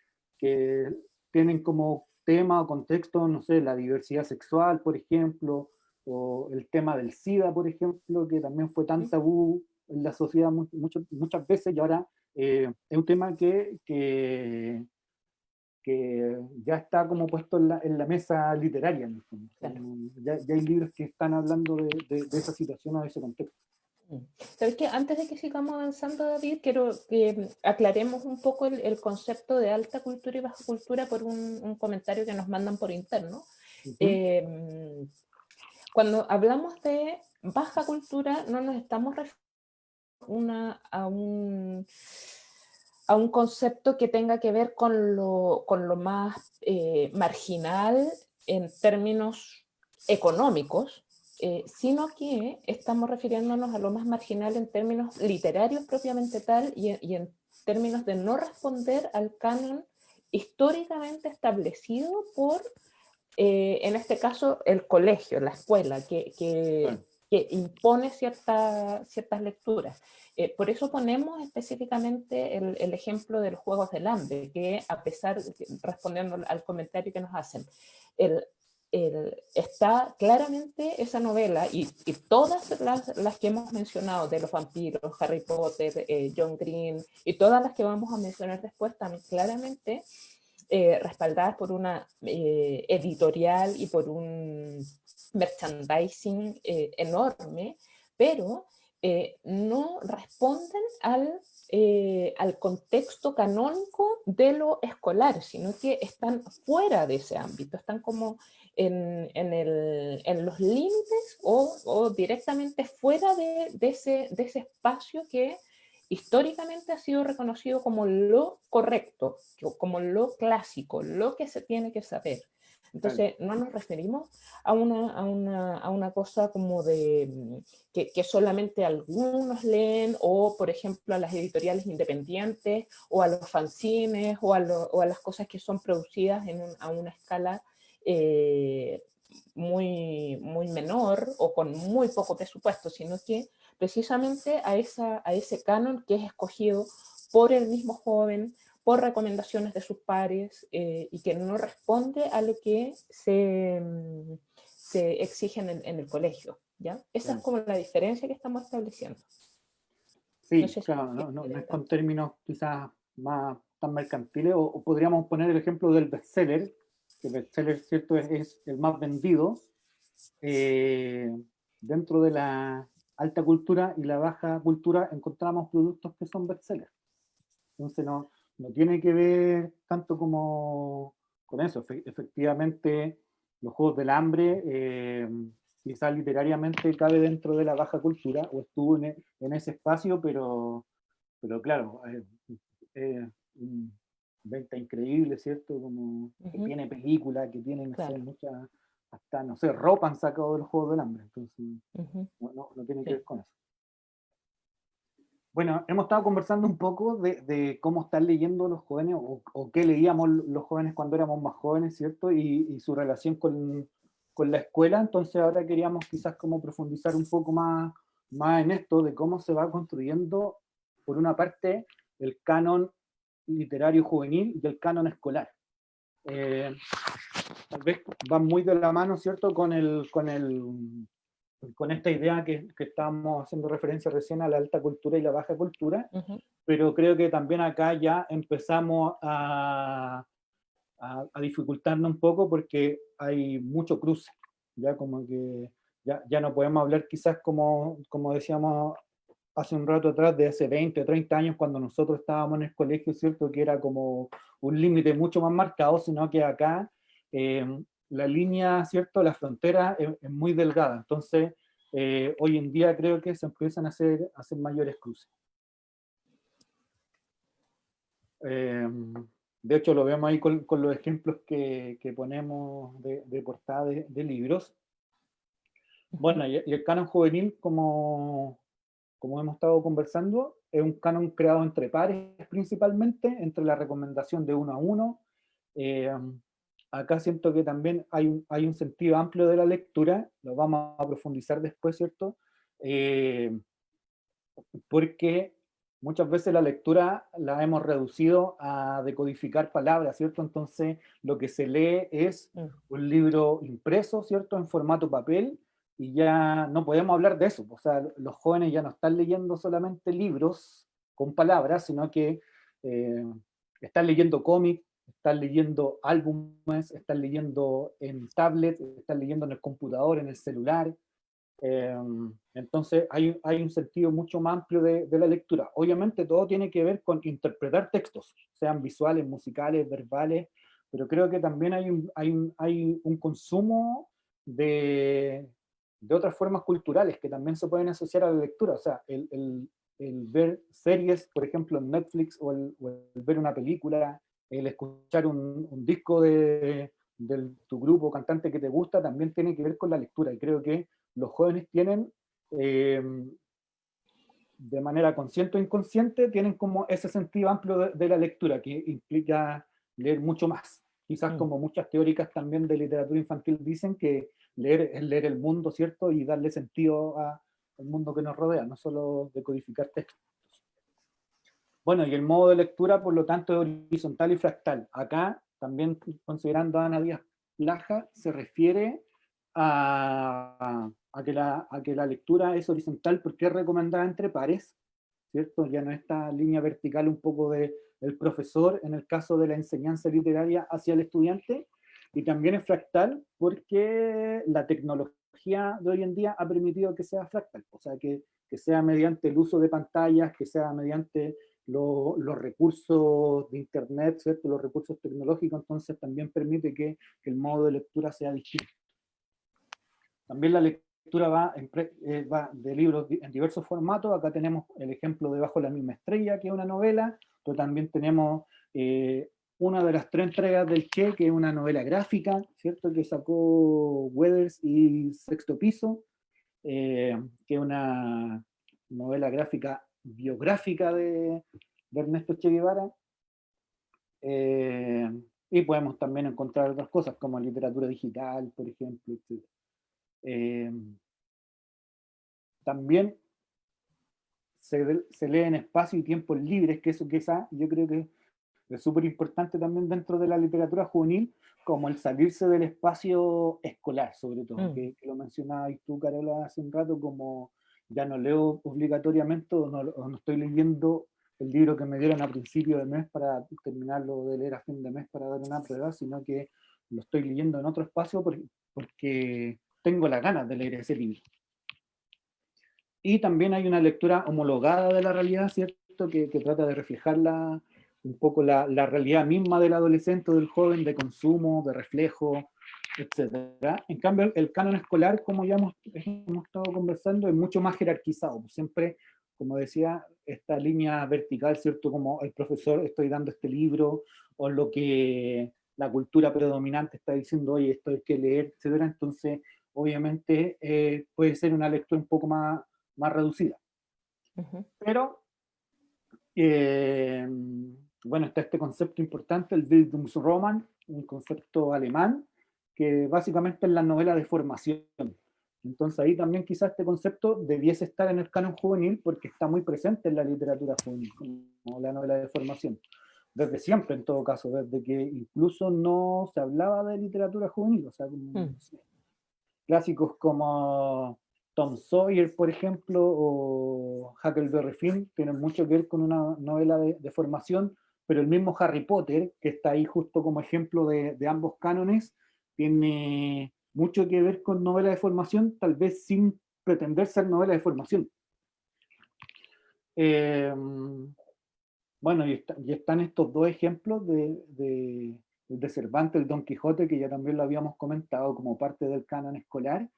tienen como tema o contexto, no sé, la diversidad sexual, por ejemplo, o el tema del SIDA, por ejemplo, que también fue tan tabú en la sociedad muchas veces, y ahora es un tema que ya está como puesto en la mesa literaria, en el fondo. Claro. Ya hay libros que están hablando de esa situación o de ese contexto. ¿Sabes qué? Antes de que sigamos avanzando, David, quiero que aclaremos un poco el concepto de alta cultura y baja cultura por un comentario que nos mandan por interno. Ujú. Cuando hablamos de baja cultura, no nos estamos refiriendo a un concepto que tenga que ver con lo más marginal en términos económicos, sino que estamos refiriéndonos a lo más marginal en términos literarios propiamente tal y en términos de no responder al canon históricamente establecido por, en este caso, el colegio, la escuela, Claro. que impone ciertas lecturas. Por eso ponemos específicamente el ejemplo de los Juegos del Hambre, que a pesar, respondiendo al comentario que nos hacen, el, está claramente esa novela y todas las que hemos mencionado de los vampiros, Harry Potter, John Green y todas las que vamos a mencionar después están claramente respaldadas por una editorial y por un merchandising enorme, pero no responden al contexto canónico de lo escolar, sino que están fuera de ese ámbito, están como en los límites o directamente fuera de ese espacio que históricamente ha sido reconocido como lo correcto, como lo clásico, lo que se tiene que saber. Claro. Entonces, no nos referimos a una cosa como de que solamente algunos leen, o por ejemplo a las editoriales independientes, o a los fanzines, o a las cosas que son producidas a una escala muy menor o con muy poco presupuesto, sino que precisamente a ese canon que es escogido por el mismo joven, por recomendaciones de sus pares, y que no responde a lo que se exige en el colegio. ¿Ya? Esa es Claro. como la diferencia que estamos estableciendo. No Sí, sé si claro, no, no es entienden. con términos quizás más tan mercantiles, o podríamos poner el ejemplo del bestseller, que el bestseller, ¿cierto?, es el más vendido eh, dentro de la alta cultura y la baja cultura encontramos productos que son bestsellers. Entonces no tiene que ver tanto como con eso. Efectivamente, los Juegos del Hambre quizás literariamente cabe dentro de la baja cultura o estuvo en ese espacio, pero claro, un venta increíble, ¿cierto? Como que Ujú, tiene película, que tiene, no sé, claro. mucha, hasta, no sé, ropa han sacado de los Juegos del Hambre, entonces Ujú, no tiene que sí. ver con eso. Bueno, hemos estado conversando un poco de cómo están leyendo los jóvenes o qué leíamos los jóvenes cuando éramos más jóvenes, ¿cierto? Y su relación con la escuela. Entonces ahora queríamos quizás como profundizar un poco más en esto de cómo se va construyendo, por una parte, el canon literario juvenil y el canon escolar. Tal vez van muy de la mano, ¿cierto? Con esta idea que estábamos haciendo referencia recién a la alta cultura y la baja cultura, Ujú, pero creo que también acá ya empezamos a dificultarnos un poco porque hay mucho cruce, ya como que ya no podemos hablar quizás como decíamos hace un rato atrás, de hace 20 o 30 años cuando nosotros estábamos en el colegio, ¿cierto? Que era como un límite mucho más marcado, sino que acá eh, la línea, ¿cierto? La frontera es muy delgada. Entonces, hoy en día creo que se empiezan a hacer mayores cruces. Eh, de hecho, lo vemos ahí con los ejemplos que ponemos de portada de libros. ujú, Bueno, y el canon juvenil, como hemos estado conversando, es un canon creado entre pares principalmente, entre la recomendación de uno a uno. Eh, Acá siento que también hay un sentido amplio de la lectura, lo vamos a profundizar después, ¿cierto? Eh, Porque muchas veces la lectura la hemos reducido a decodificar palabras, ¿cierto? Entonces lo que se lee es mm, un libro impreso, ¿cierto? En formato papel, y ya no podemos hablar de eso. O sea, los jóvenes ya no están leyendo solamente libros con palabras, sino que eh, están leyendo cómics, están leyendo álbumes, están leyendo en tablet, están leyendo en el computador, en el celular. Entonces hay un sentido mucho más amplio de la lectura. Obviamente todo tiene que ver con interpretar textos, sean visuales, musicales, verbales, pero creo que también hay un consumo de otras formas culturales que también se pueden asociar a la lectura. O sea, el ver series, por ejemplo, en Netflix, o el ver una película, el escuchar un disco de tu grupo cantante que te gusta, también tiene que ver con la lectura. Y creo que los jóvenes tienen, de manera consciente o inconsciente, tienen como ese sentido amplio de la lectura, que implica leer mucho más. Quizás como muchas teóricas también de literatura infantil dicen que leer es leer el mundo, ¿cierto? Y darle sentido al mundo que nos rodea, no solo decodificar textos. Bueno, y el modo de lectura, por lo tanto, es horizontal y fractal. Acá, también considerando a Ana Díaz Laja, se refiere a que la lectura es horizontal porque es recomendada entre pares, ¿cierto? Ya no esta línea vertical un poco del profesor, en el caso de la enseñanza literaria hacia el estudiante, y también es fractal porque la tecnología de hoy en día ha permitido que sea fractal, o sea, que sea mediante el uso de pantallas, que sea mediante los recursos de internet, ¿cierto? Los recursos tecnológicos, entonces también permite que el modo de lectura sea distinto. También la lectura va de libros en diversos formatos. Acá tenemos el ejemplo de Bajo la misma estrella, que es una novela, pero también tenemos una de las 3 entregas del Che, que es una novela gráfica, ¿cierto? Que sacó Weathers y Sexto Piso, que es una novela gráfica biográfica de Ernesto Che Guevara. Y podemos también encontrar otras cosas como literatura digital, por ejemplo, etc. También se lee en espacio y tiempos libres, que eso quizá yo creo que es súper importante también dentro de la literatura juvenil, como el salirse del espacio escolar, sobre todo, que lo mencionabas tú, Carola, hace un rato, como ya no leo obligatoriamente o no estoy leyendo el libro que me dieron a principio de mes para terminarlo de leer a fin de mes para dar una prueba, sino que lo estoy leyendo en otro espacio porque tengo las ganas de leer ese libro. Y también hay una lectura homologada de la realidad, ¿cierto? Que trata de reflejar un poco la realidad misma del adolescente o del joven, de consumo, de reflejo, etc. En cambio, el canon escolar, como ya hemos estado conversando, es mucho más jerarquizado. Siempre, como decía, esta línea vertical, ¿cierto? Como el profesor, estoy dando este libro, o lo que la cultura predominante está diciendo, oye, esto hay que leer, etc. Entonces, obviamente, puede ser una lectura un poco más reducida. Pero, bueno, está este concepto importante, el Bildungsroman, un concepto alemán, que básicamente es la novela de formación. Entonces ahí también quizás este concepto debiese estar en el canon juvenil porque está muy presente en la literatura juvenil, como la novela de formación. Desde siempre, en todo caso, desde que incluso no se hablaba de literatura juvenil, o sea, como, clásicos como Tom Sawyer, por ejemplo, o Huckleberry Finn, tienen mucho que ver con una novela de formación, pero el mismo Harry Potter, que está ahí justo como ejemplo de ambos cánones, tiene mucho que ver con novela de formación, tal vez sin pretender ser novela de formación. Bueno, y están estos 2 ejemplos de Cervantes, el Don Quijote, que ya también lo habíamos comentado como parte del canon escolar,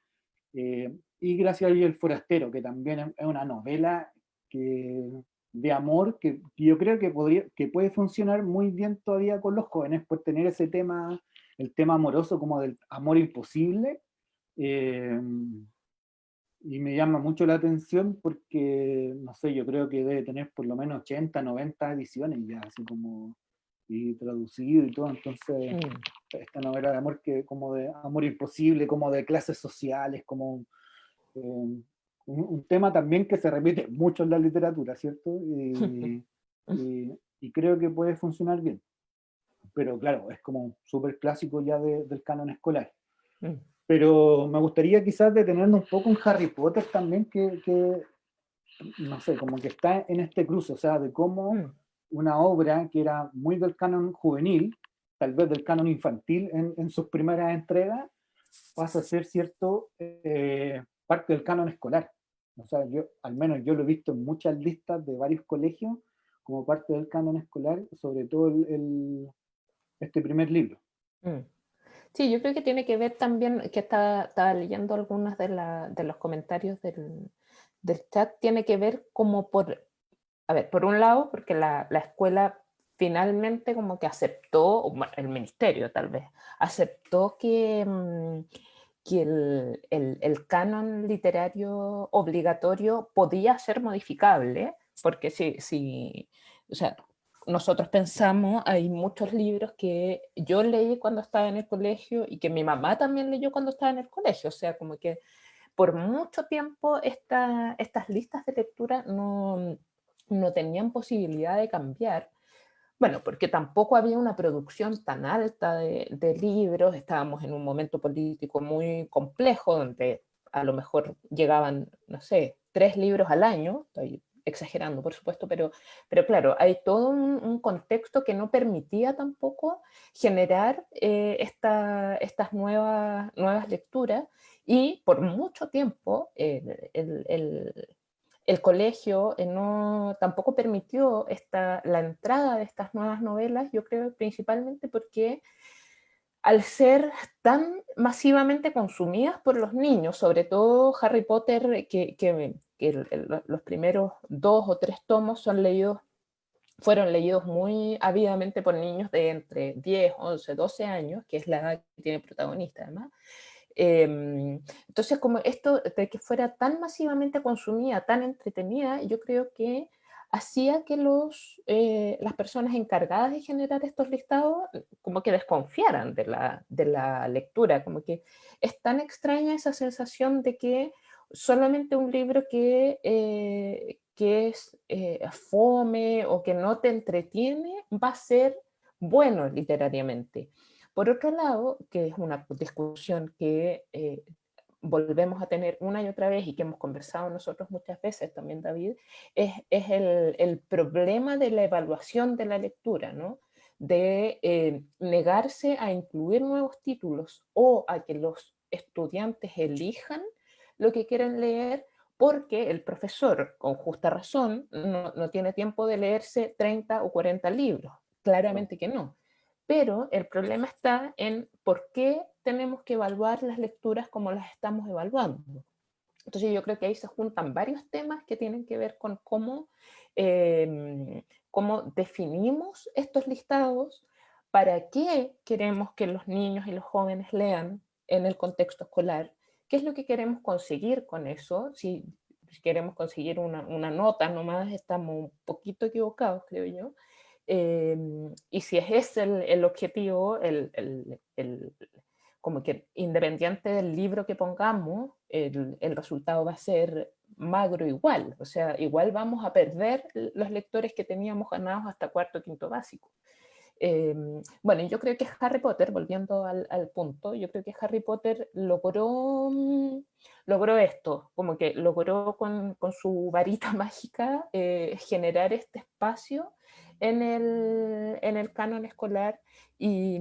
y Graciela y el forastero, que también es una novela de amor que yo creo que puede funcionar muy bien todavía con los jóvenes por tener ese tema, el tema amoroso como del amor imposible, y me llama mucho la atención porque, no sé, yo creo que debe tener por lo menos 80, 90 ediciones ya, así como, y traducido y todo, entonces esta novela de amor, que como de amor imposible, como de clases sociales, como un tema también que se repite mucho en la literatura, ¿cierto? Y creo que puede funcionar bien. Pero claro, es como súper clásico ya del canon escolar. Pero me gustaría quizás detenernos un poco en Harry Potter también, que no sé, como que está en este cruce, o sea, de cómo una obra que era muy del canon juvenil, tal vez del canon infantil en sus primeras entregas, pasa a ser, ¿cierto?, parte del canon escolar. O sea, al menos yo lo he visto en muchas listas de varios colegios como parte del canon escolar, sobre todo este primer libro. Mm. Sí, yo creo que tiene que ver también, que estaba leyendo algunos de los comentarios del chat, tiene que ver como a ver, por un lado, porque la escuela finalmente como que aceptó, o bueno, el ministerio tal vez, aceptó que el canon literario obligatorio podía ser modificable, porque o sea, nosotros pensamos, hay muchos libros que yo leí cuando estaba en el colegio y que mi mamá también leyó cuando estaba en el colegio, o sea, como que por mucho tiempo estas listas de lectura no tenían posibilidad de cambiar. Bueno, porque tampoco había una producción tan alta de libros, estábamos en un momento político muy complejo, donde a lo mejor llegaban, no sé, 3 libros al año, estoy exagerando por supuesto, pero claro, hay todo un contexto que no permitía tampoco generar estas nuevas lecturas, y por mucho tiempo el colegio tampoco permitió la entrada de estas nuevas novelas, yo creo principalmente porque al ser tan masivamente consumidas por los niños, sobre todo Harry Potter, los primeros 2 o 3 tomos fueron leídos muy ávidamente por niños de entre 10, 11, 12 años, que es la edad que tiene el protagonista además. Entonces, como esto de que fuera tan masivamente consumida, tan entretenida, yo creo que hacía que las personas encargadas de generar estos listados como que desconfiaran de la lectura, como que es tan extraña esa sensación de que solamente un libro que es fome o que no te entretiene va a ser bueno literariamente. Por otro lado, que es una discusión que volvemos a tener una y otra vez y que hemos conversado nosotros muchas veces también, David, es el problema de la evaluación de la lectura, ¿no? De negarse a incluir nuevos títulos o a que los estudiantes elijan lo que quieren leer, porque el profesor, con justa razón, no tiene tiempo de leerse 30 o 40 libros. Claramente que no. Pero el problema está en por qué tenemos que evaluar las lecturas como las estamos evaluando. Entonces yo creo que ahí se juntan varios temas que tienen que ver con cómo definimos estos listados, para qué queremos que los niños y los jóvenes lean en el contexto escolar, qué es lo que queremos conseguir con eso. Si queremos conseguir una nota nomás, estamos un poquito equivocados, creo yo. Y si es ese el objetivo, como que independiente del libro que pongamos, el resultado va a ser magro igual. O sea, igual vamos a perder los lectores que teníamos ganados hasta cuarto o quinto básico. Bueno, yo creo que Harry Potter, volviendo al punto, yo creo que Harry Potter logró esto, como que logró con su varita mágica generar este espacio en el canon escolar y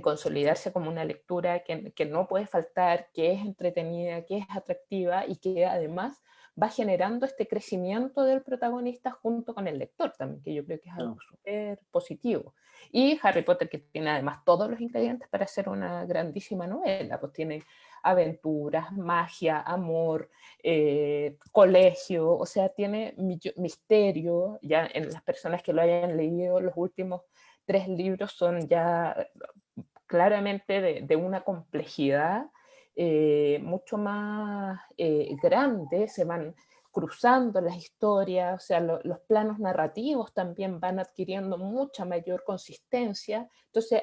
consolidarse como una lectura que no puede faltar, que es entretenida, que es atractiva y que además va generando este crecimiento del protagonista junto con el lector también, que yo creo que es algo súper positivo. Y Harry Potter, que tiene además todos los ingredientes para ser una grandísima novela, pues tiene aventuras, magia, amor, colegio, o sea, tiene misterio. Ya en las personas que lo hayan leído, los últimos 3 libros son ya claramente de una complejidad mucho más grande, se van cruzando las historias, o sea, los planos narrativos también van adquiriendo mucha mayor consistencia. Entonces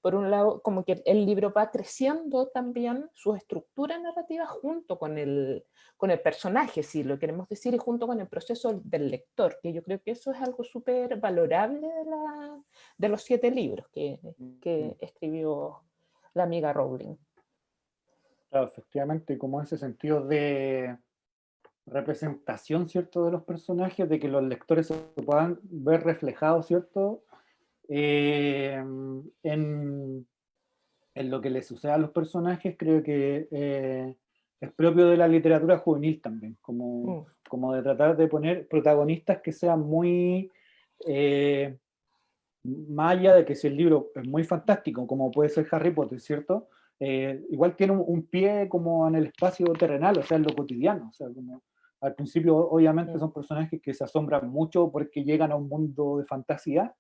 por un lado, como que el libro va creciendo también su estructura narrativa junto con el personaje, si lo queremos decir, y junto con el proceso del lector, que yo creo que eso es algo súper valorable de los 7 libros que escribió la amiga Rowling. Claro, efectivamente, como ese sentido de representación, ¿cierto?, de los personajes, de que los lectores se puedan ver reflejados, ¿cierto?, en en lo que le sucede a los personajes, creo que es propio de la literatura juvenil también, como de tratar de poner protagonistas que sean muy, más allá de que si el libro es muy fantástico, como puede ser Harry Potter, ¿cierto? Igual tiene un pie como en el espacio terrenal, o sea, en lo cotidiano, o sea, como al principio obviamente son personajes que se asombran mucho porque llegan a un mundo de fantasía,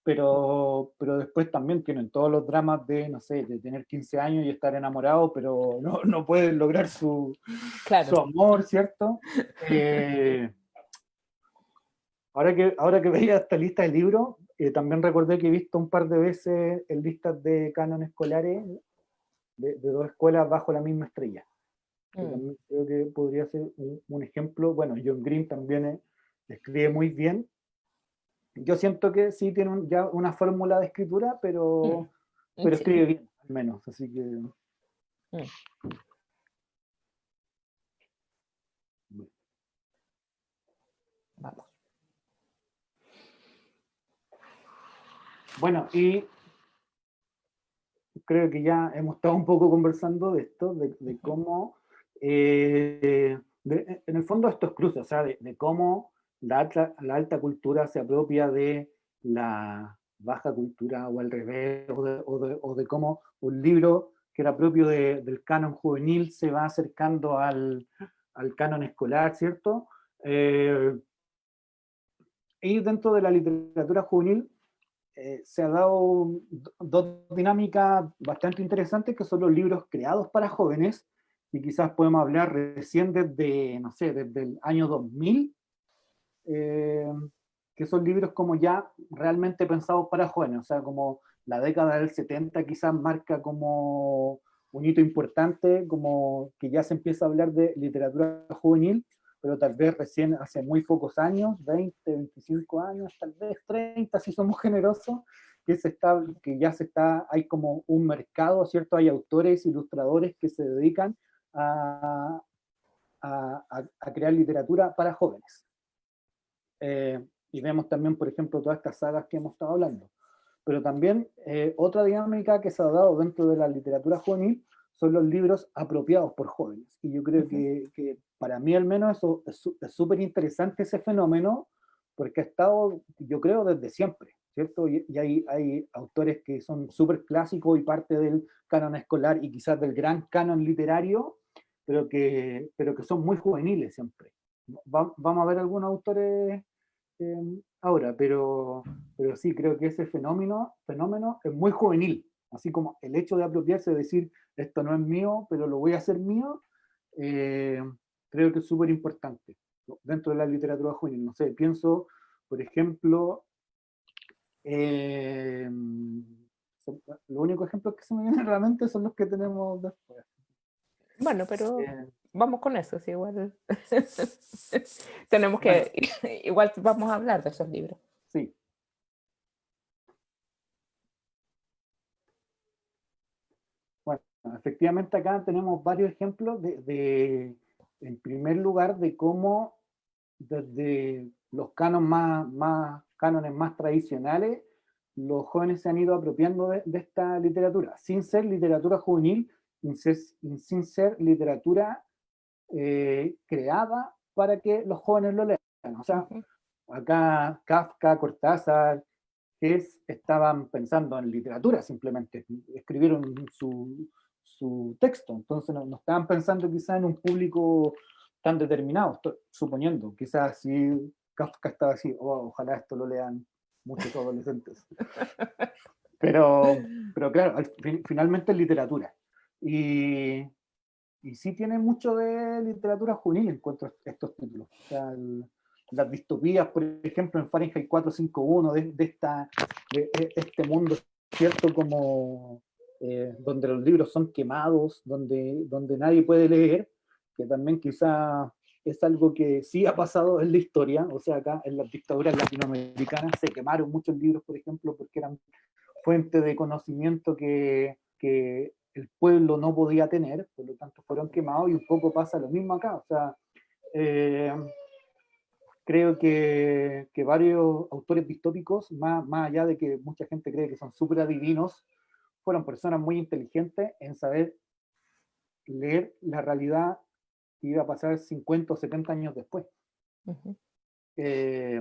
pero después también tienen todos los dramas de, no sé, de tener 15 años y estar enamorado, pero no pueden lograr su Claro. amor, ¿cierto? Ahora que veía esta lista de libros, también recordé que he visto un par de veces en listas de cánones escolares de dos escuelas bajo la misma estrella. Que también creo que podría ser un ejemplo. Bueno, John Green también escribe muy bien. Yo siento que sí tiene ya una fórmula de escritura, pero Sí. escribe bien, al menos. Así que... Vamos. Bueno, y creo que ya hemos estado un poco conversando de esto, de cómo, en el fondo estos cruces, o sea, de cómo la alta cultura se apropia de la baja cultura o al revés, o de cómo un libro que era propio del canon juvenil se va acercando al canon escolar, ¿cierto? Y dentro de la literatura juvenil se ha dado dos dinámicas bastante interesantes, que son los libros creados para jóvenes, y quizás podemos hablar recién desde, no sé, desde el año 2000, eh, que son libros como ya realmente pensados para jóvenes, o sea, como la década del 70 quizás marca como un hito importante, como que ya se empieza a hablar de literatura juvenil, pero tal vez recién hace muy pocos años, 20, 25 años, tal vez 30, si somos generosos, que ya hay como un mercado, ¿cierto? Hay autores, ilustradores que se dedican a, a crear literatura para jóvenes. Y vemos también, por ejemplo, todas estas sagas que hemos estado hablando. Pero también otra dinámica que se ha dado dentro de la literatura juvenil son los libros apropiados por jóvenes. Y yo creo que para mí al menos eso es súper interesante ese fenómeno, porque ha estado, yo creo, desde siempre, ¿cierto? Y hay autores que son súper clásicos y parte del canon escolar y quizás del gran canon literario, pero que son muy juveniles siempre. Vamos a ver algunos autores ahora, pero sí, creo que ese fenómeno es muy juvenil, así como el hecho de apropiarse, de decir, esto no es mío, pero lo voy a hacer mío, eh, creo que es súper importante dentro de la literatura juvenil. No sé, pienso, por ejemplo, los únicos ejemplos que se me vienen a la mente son los que tenemos después. Bueno, pero Eh, vamos con eso, sí, igual. Tenemos bueno, que, igual vamos a hablar de esos libros. sí. Bueno, efectivamente acá tenemos varios ejemplos en primer lugar, de cómo desde los cánones más tradicionales, los jóvenes se han ido apropiando de esta literatura, sin ser literatura juvenil, sin ser literatura creada para que los jóvenes lo lean. O sea, acá Kafka, Cortázar, estaban pensando en literatura simplemente, escribieron su texto, entonces no estaban pensando quizá en un público tan determinado, suponiendo, quizás si Kafka estaba así, ojalá esto lo lean muchos adolescentes. Pero claro, finalmente es literatura. Y, y sí tiene mucho de literatura juvenil en cuanto a estos títulos. O sea, las distopías, por ejemplo, en Fahrenheit 451, de este mundo, ¿cierto? Como donde los libros son quemados, donde nadie puede leer, que también quizá es algo que sí ha pasado en la historia. O sea, acá en las dictaduras latinoamericanas se quemaron muchos libros, por ejemplo, porque eran fuente de conocimiento que el pueblo no podía tener, por lo tanto fueron quemados, y un poco pasa lo mismo acá. O sea, eh, creo que varios autores distópicos, más allá de que mucha gente cree que son súper adivinos, fueron personas muy inteligentes en saber leer la realidad que iba a pasar 50 o 70 años después. Ujú. Eh,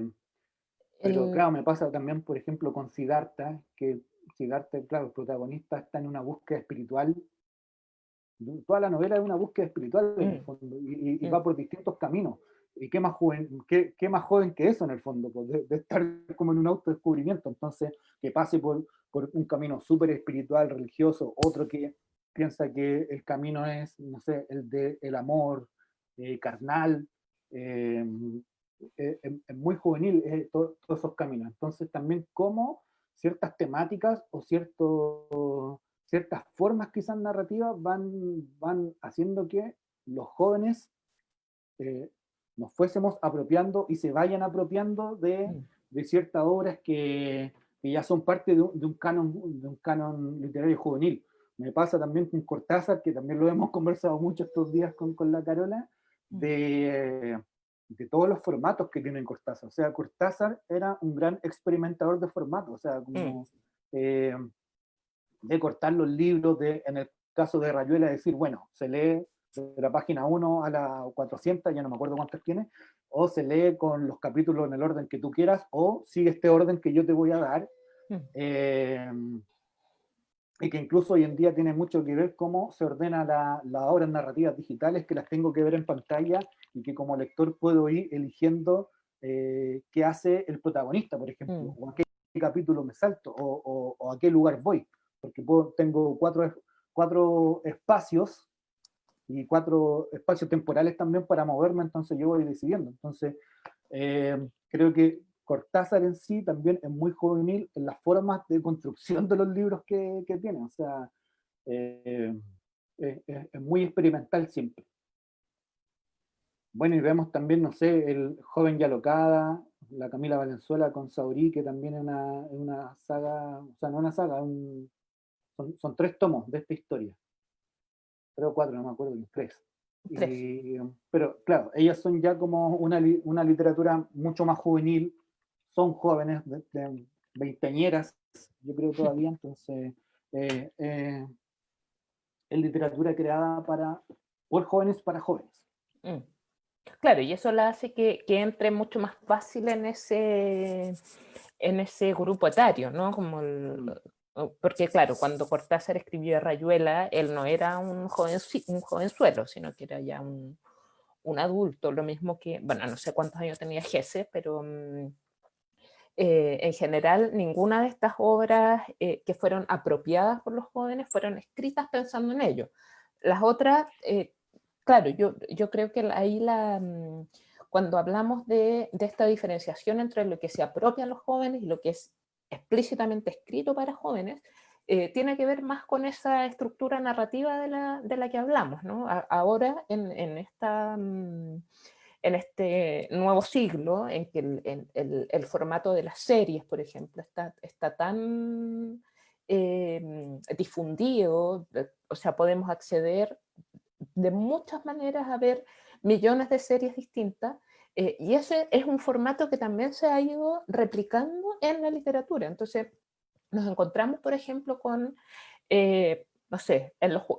pero claro, me pasa también, por ejemplo, con Siddhartha, que Siddhartha, claro, el protagonista está en una búsqueda espiritual. Toda la novela es una búsqueda espiritual en el fondo, y va por distintos caminos. ¿Y qué más joven que eso en el fondo? Pues de estar como en un autodescubrimiento. Entonces, que pase por un camino súper espiritual, religioso, otro que piensa que el camino es, no sé, el del amor carnal, eh, es muy juvenil todos esos caminos. Entonces, también cómo ciertas temáticas o ciertas formas quizás narrativas van haciendo que los jóvenes nos fuésemos apropiando y se vayan apropiando de ciertas obras que ya son parte de un canon literario juvenil. Me pasa también con Cortázar, que también lo hemos conversado mucho estos días con la Carola, de todos los formatos que tiene Cortázar. O sea, Cortázar era un gran experimentador de formatos, o sea, como de cortar los libros, en el caso de Rayuela, decir, bueno, se lee de la página 1 a la 400, ya no me acuerdo cuántas tiene, o se lee con los capítulos en el orden que tú quieras, o sigue este orden que yo te voy a dar, y que incluso hoy en día tiene mucho que ver cómo se ordena las obras narrativas digitales, que las tengo que ver en pantalla, y que como lector puedo ir eligiendo qué hace el protagonista, por ejemplo, o a qué capítulo me salto, o a qué lugar voy, porque tengo cuatro espacios, y 4 espacios temporales también para moverme, entonces yo voy decidiendo. Entonces, creo que Cortázar en sí también es muy juvenil en las formas de construcción de los libros que tiene, o sea, es muy experimental siempre. Bueno, y vemos también, no sé, el Joven y Alocada, la Camila Valenzuela con Saurí, que también es una saga, o sea, no una saga, son 3 tomos de esta historia. 3 o 4, no me acuerdo, 3. Pero claro, ellas son ya como una literatura mucho más juvenil, son jóvenes, de veinteañeras, yo creo todavía, entonces es literatura creada por jóvenes para jóvenes. Claro, y eso la hace que entre mucho más fácil en ese grupo etario, ¿no? Porque claro, cuando Cortázar escribió Rayuela, él no era un jovenzuelo, sino que era ya un adulto, lo mismo que, bueno, no sé cuántos años tenía Hesse, pero en general ninguna de estas obras que fueron apropiadas por los jóvenes fueron escritas pensando en ello. Las otras, claro, yo creo que ahí cuando hablamos de esta diferenciación entre lo que se apropian los jóvenes y lo que es explícitamente escrito para jóvenes, tiene que ver más con esa estructura narrativa de la que hablamos, ¿no? Ahora, en este nuevo siglo, en que el formato de las series, por ejemplo, está tan difundido, o sea, podemos acceder de muchas maneras a ver millones de series distintas, y ese es un formato que también se ha ido replicando en la literatura. Entonces, nos encontramos, por ejemplo, con, no sé,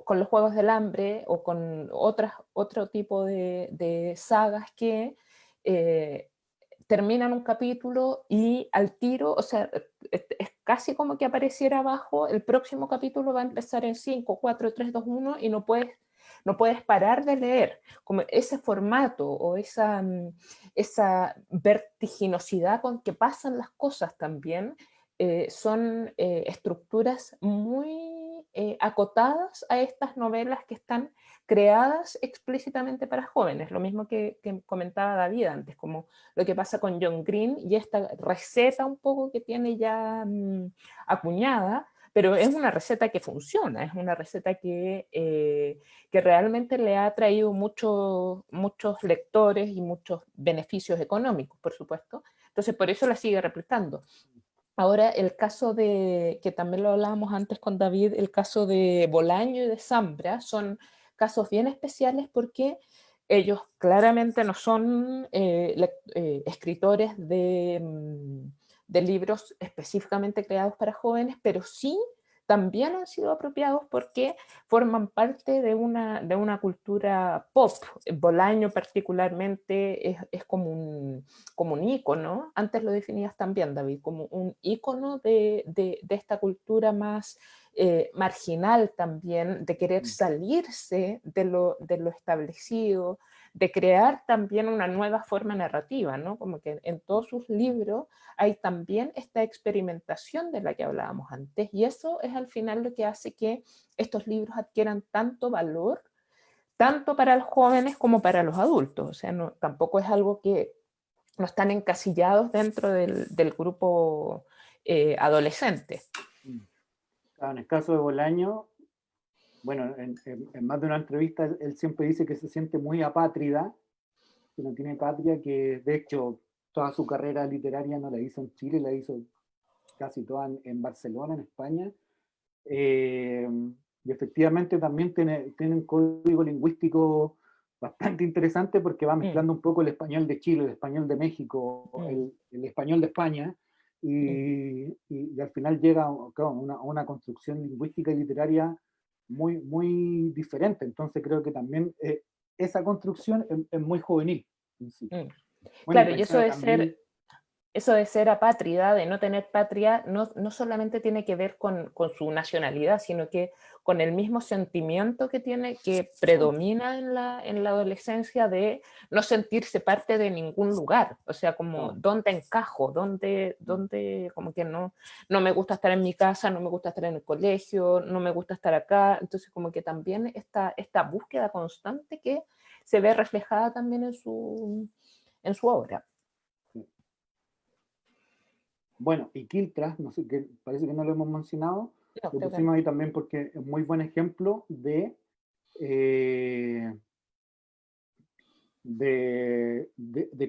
con los Juegos del Hambre o con otro tipo de sagas que terminan un capítulo y al tiro, o sea, es casi como que apareciera abajo, el próximo capítulo va a empezar en 5, 4, 3, 2, 1 y no puedes parar de leer. Como ese formato o esa vertiginosidad con que pasan las cosas también, son estructuras muy acotadas a estas novelas que están creadas explícitamente para jóvenes, lo mismo que comentaba David antes, como lo que pasa con John Green y esta receta un poco que tiene ya acuñada, pero es una receta que funciona, es una receta que realmente le ha traído muchos lectores y muchos beneficios económicos, por supuesto. Entonces, por eso la sigue replicando. Ahora, el caso que también lo hablábamos antes con David, el caso de Bolaño y de Zambra, son casos bien especiales porque ellos claramente no son escritores de libros específicamente creados para jóvenes, pero sí también han sido apropiados porque forman parte de una cultura pop. Bolaño particularmente es como un ícono, antes lo definías también, David, como un ícono de esta cultura más marginal también, de querer salirse de lo establecido, de crear también una nueva forma narrativa, ¿no? Como que en todos sus libros hay también esta experimentación de la que hablábamos antes, y eso es al final lo que hace que estos libros adquieran tanto valor, tanto para los jóvenes como para los adultos. O sea, no, tampoco es algo que no están encasillados dentro del grupo adolescente. En el caso de Bolaño, bueno, en más de una entrevista él siempre dice que se siente muy apátrida, que no tiene patria, que de hecho toda su carrera literaria no la hizo en Chile, la hizo casi toda en Barcelona, en España. Y efectivamente también tiene un código lingüístico bastante interesante porque va mezclando un poco el español de Chile, el español de México, el español de España, y al final llega claro, a una construcción lingüística y literaria muy, muy diferente. Entonces creo que también esa construcción es muy juvenil. Sí. Bueno, claro, y eso de ser apátrida, de no tener patria, no solamente tiene que ver con su nacionalidad, sino que con el mismo sentimiento que predomina en la adolescencia de no sentirse parte de ningún lugar. O sea, como, ¿dónde encajo? ¿Dónde como que no me gusta estar en mi casa, no me gusta estar en el colegio, no me gusta estar acá? Entonces, como que también esta búsqueda constante que se ve reflejada también en su obra. Bueno, y Quiltras, no sé, que parece que no lo hemos mencionado, No, lo pusimos ahí también porque es muy buen ejemplo de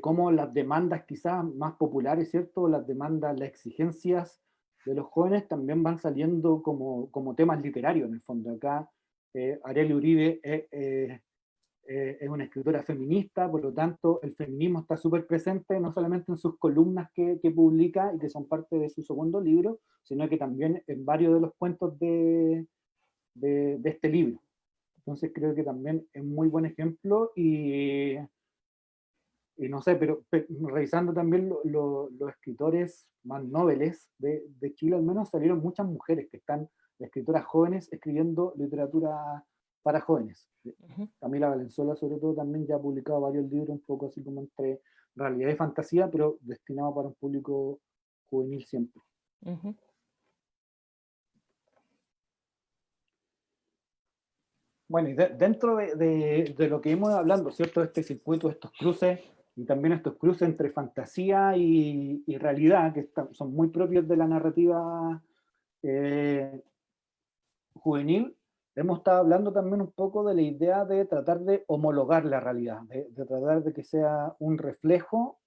cómo las demandas quizás más populares, ¿cierto? Las demandas, las exigencias de los jóvenes también van saliendo como temas literarios en el fondo. Acá Arely Uribe es una escritora feminista, por lo tanto el feminismo está súper presente no solamente en sus columnas que publica y que son parte de su segundo libro, sino que también en varios de los cuentos de este libro. Entonces creo que también es muy buen ejemplo y no sé, pero revisando también los escritores más noveles de Chile, al menos salieron muchas mujeres que están, escritoras jóvenes, escribiendo literatura para jóvenes. Camila Valenzuela, sobre todo, también ya ha publicado varios libros, un poco así como entre realidad y fantasía, pero destinado para un público juvenil siempre. Bueno, y dentro de lo que hemos hablando, ¿cierto? Este circuito, estos cruces, y también estos cruces entre fantasía y realidad, que son muy propios de la narrativa juvenil, hemos estado hablando también un poco de la idea de tratar de homologar la realidad, de tratar de que sea un reflejo,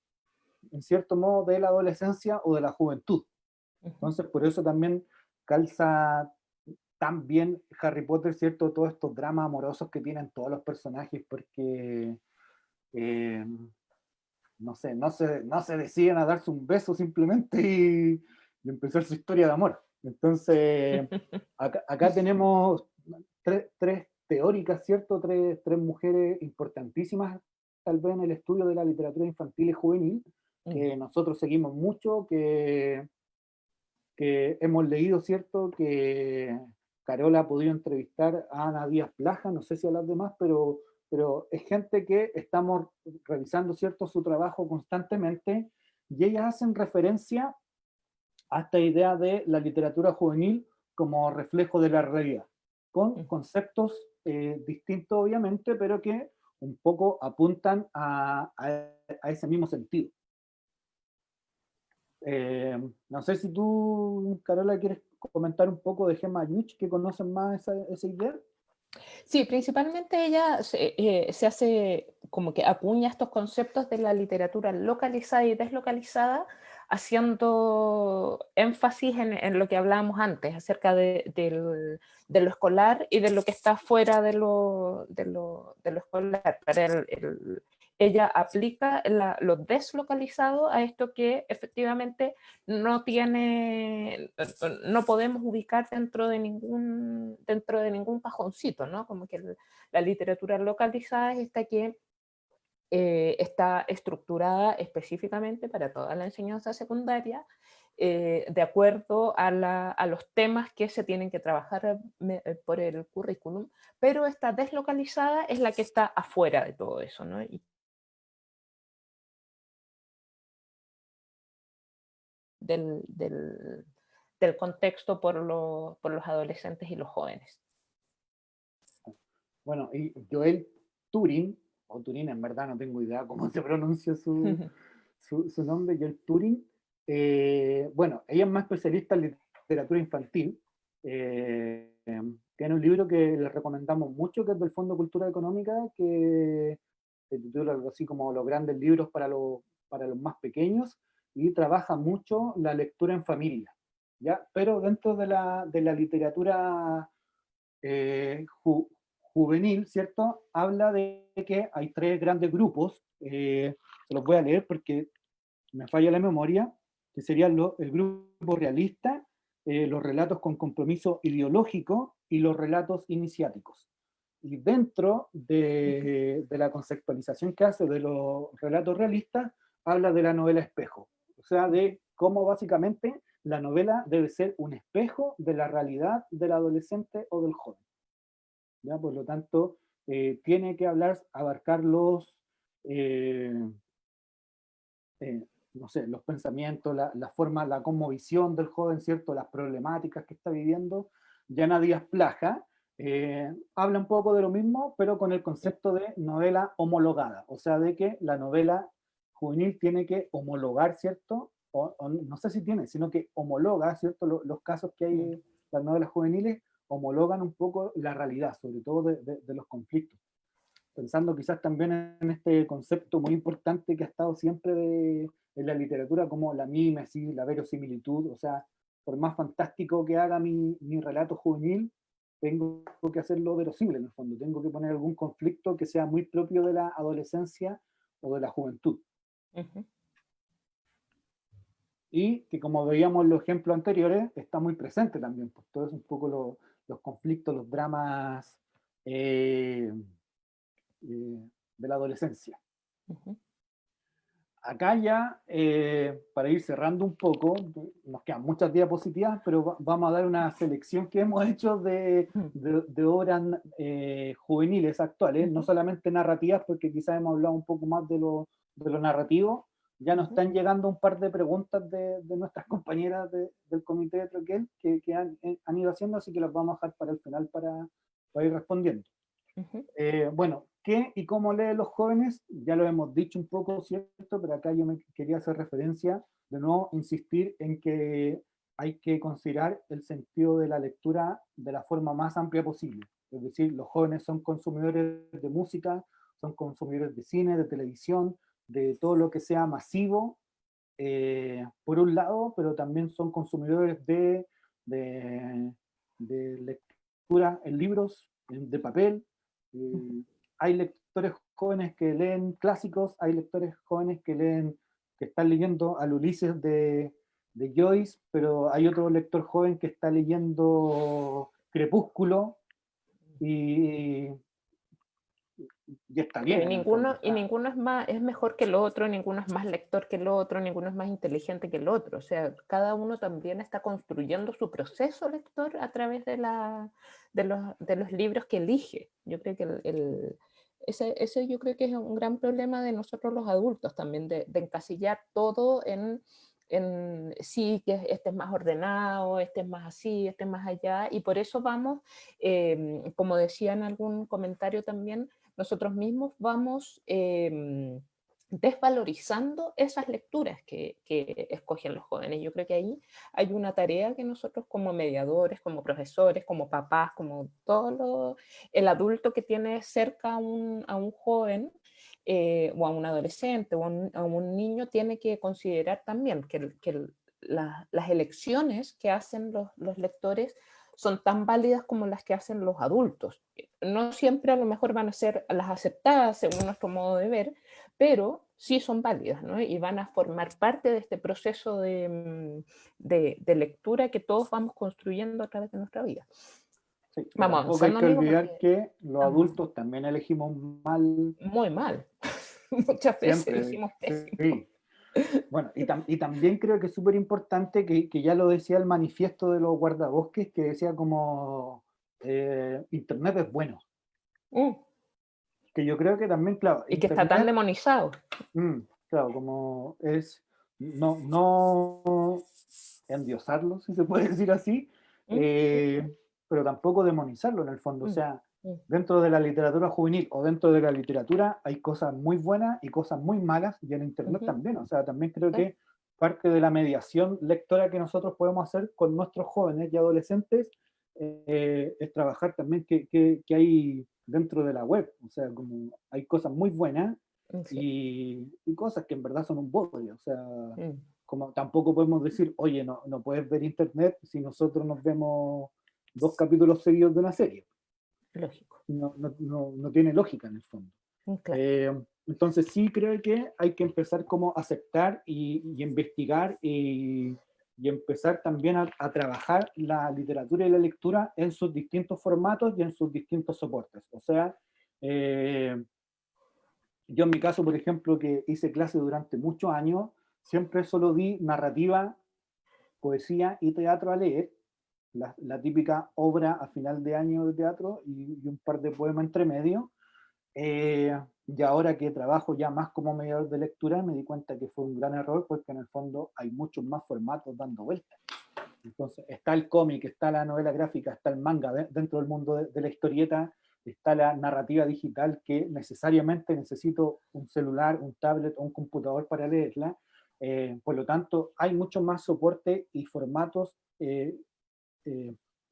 en cierto modo, de la adolescencia o de la juventud. Entonces, por eso también calza tan bien Harry Potter, ¿cierto? Todos estos dramas amorosos que tienen todos los personajes, porque no sé, no se deciden a darse un beso simplemente y empezar su historia de amor. Entonces, acá tenemos tres teóricas, ¿cierto? Tres mujeres importantísimas, tal vez en el estudio de la literatura infantil y juvenil, que nosotros seguimos mucho, que hemos leído, ¿cierto? Que Carola ha podido entrevistar a Ana Díaz Plaja, no sé si a las demás, pero es gente que estamos revisando, ¿cierto?, su trabajo constantemente, y ellas hacen referencia a esta idea de la literatura juvenil como reflejo de la realidad, con conceptos distintos obviamente, pero que un poco apuntan a ese mismo sentido. No sé si tú, Carola, quieres comentar un poco de Gemma Yuch, que conocen más esa idea. Sí, principalmente ella se hace como que acuña estos conceptos de la literatura localizada y deslocalizada, haciendo énfasis en lo que hablábamos antes, acerca de lo escolar y de lo que está fuera de lo escolar. Para ella aplica lo deslocalizado a esto que efectivamente no podemos ubicar dentro de ningún cajoncito, ¿no? Como que la literatura localizada es esta que está estructurada específicamente para toda la enseñanza secundaria, de acuerdo a los temas que se tienen que trabajar por el currículum, pero esta deslocalizada es la que está afuera de todo eso, ¿no? Y del contexto por los adolescentes y los jóvenes. Bueno, y Joel Turing, o Turing en verdad no tengo idea cómo se pronuncia su nombre, Joel Turing, bueno, ella es más especialista en literatura infantil, tiene un libro que le recomendamos mucho, que es del Fondo de Cultura Económica, que se titula algo así como Los grandes libros para los más pequeños, y trabaja mucho la lectura en familia, ¿ya? Pero dentro de la literatura juvenil, ¿cierto? Habla de que hay tres grandes grupos, se los voy a leer porque me falla la memoria, que serían el grupo realista, los relatos con compromiso ideológico y los relatos iniciáticos. Y dentro de la conceptualización que hace de los relatos realistas, habla de la novela espejo, o sea, de cómo básicamente la novela debe ser un espejo de la realidad del adolescente o del joven. ¿Ya? Por lo tanto, tiene que abarcar eh, no sé, los pensamientos, la forma, la cosmovisión del joven, ¿cierto? Las problemáticas que está viviendo. Yana Díaz Plaja habla un poco de lo mismo, pero con el concepto de novela homologada, o sea, de que la novela juvenil tiene que homologar, ¿cierto? O no sé si tiene, sino que homologa, ¿cierto? Los casos que hay en las novelas juveniles homologan un poco la realidad, sobre todo de los conflictos. Pensando quizás también en este concepto muy importante que ha estado siempre en la literatura, como la mímesis, la verosimilitud, o sea, por más fantástico que haga mi relato juvenil, tengo que hacerlo verosímil en el fondo, tengo que poner algún conflicto que sea muy propio de la adolescencia o de la juventud. Uh-huh. Y que, como veíamos en los ejemplos anteriores, está muy presente también, pues todo es un poco los conflictos, los dramas de la adolescencia. Uh-huh. Acá ya, para ir cerrando un poco, nos quedan muchas diapositivas, pero vamos a dar una selección que hemos hecho de obras juveniles actuales, no solamente narrativas, porque quizás hemos hablado un poco más de lo narrativo. Ya nos están llegando un par de preguntas de nuestras compañeras del comité de Troquel que han ido haciendo, así que las vamos a dejar para el final para ir respondiendo. Bueno, ¿qué y cómo leen los jóvenes? Ya lo hemos dicho un poco, ¿cierto? Pero acá yo me quería hacer referencia, de nuevo, insistir en que hay que considerar el sentido de la lectura de la forma más amplia posible. Es decir, los jóvenes son consumidores de música, son consumidores de cine, de televisión, de todo lo que sea masivo, por un lado, pero también son consumidores de lectura en libros, de papel. Hay lectores jóvenes que leen clásicos, hay lectores jóvenes que están leyendo al Ulises de Joyce, pero hay otro lector joven que está leyendo Crepúsculo y está bien. Y ninguno es mejor que el otro, ninguno es más lector que el otro, ninguno es más inteligente que el otro. O sea, cada uno también está construyendo su proceso lector a través de los libros que elige. Yo creo que ese yo creo que es un gran problema de nosotros los adultos también, de encasillar todo en sí, que este es más ordenado, este es más así, este es más allá, y por eso vamos, como decía en algún comentario también, nosotros mismos vamos desvalorizando esas lecturas que escogen los jóvenes. Yo creo que ahí hay una tarea que nosotros como mediadores, como profesores, como papás, como el adulto que tiene cerca a un joven, o a un adolescente o a un niño, tiene que considerar también que las elecciones que hacen los lectores son tan válidas como las que hacen los adultos. No siempre a lo mejor van a ser las aceptadas según nuestro modo de ver, pero sí son válidas, ¿no? Y van a formar parte de este proceso de lectura que todos vamos construyendo a través de nuestra vida. Sí, Vamos tampoco hay avanzando, que amigo, olvidar porque que los estamos adultos también elegimos mal muy mal. Muchas veces siempre. elegimos pésimo. Sí. Bueno, y también creo que es súper importante que ya lo decía el manifiesto de los guardabosques, que decía como Internet es bueno. Que yo creo que también, claro, Y que está tan Internet, demonizado. claro, como es no endiosarlo, si se puede decir así, pero tampoco demonizarlo en el fondo. O sea, dentro de la literatura juvenil o dentro de la literatura hay cosas muy buenas y cosas muy malas, y en Internet también. O sea, también creo que parte de la mediación lectora que nosotros podemos hacer con nuestros jóvenes y adolescentes es trabajar también que hay dentro de la web. O sea, como hay cosas muy buenas y cosas que en verdad son un bodrio. O sea, como tampoco podemos decir, oye, no puedes ver Internet si nosotros nos vemos 2 capítulos seguidos de una serie. Lógico. No tiene lógica en el fondo. Claro. Entonces sí creo que hay que empezar como a aceptar y investigar y empezar también a trabajar la literatura y la lectura en sus distintos formatos y en sus distintos soportes. O sea, yo en mi caso, por ejemplo, que hice clase durante muchos años, siempre solo di narrativa, poesía y teatro a leer, la típica obra a final de año de teatro y un par de poemas entre medio. Y ahora que trabajo ya más como mediador de lectura, me di cuenta que fue un gran error, porque en el fondo hay muchos más formatos dando vueltas. Entonces está el cómic, está la novela gráfica, está el manga dentro del mundo de la historieta, está la narrativa digital, que necesariamente necesito un celular, un tablet o un computador para leerla. Por lo tanto, hay mucho más soporte y formatos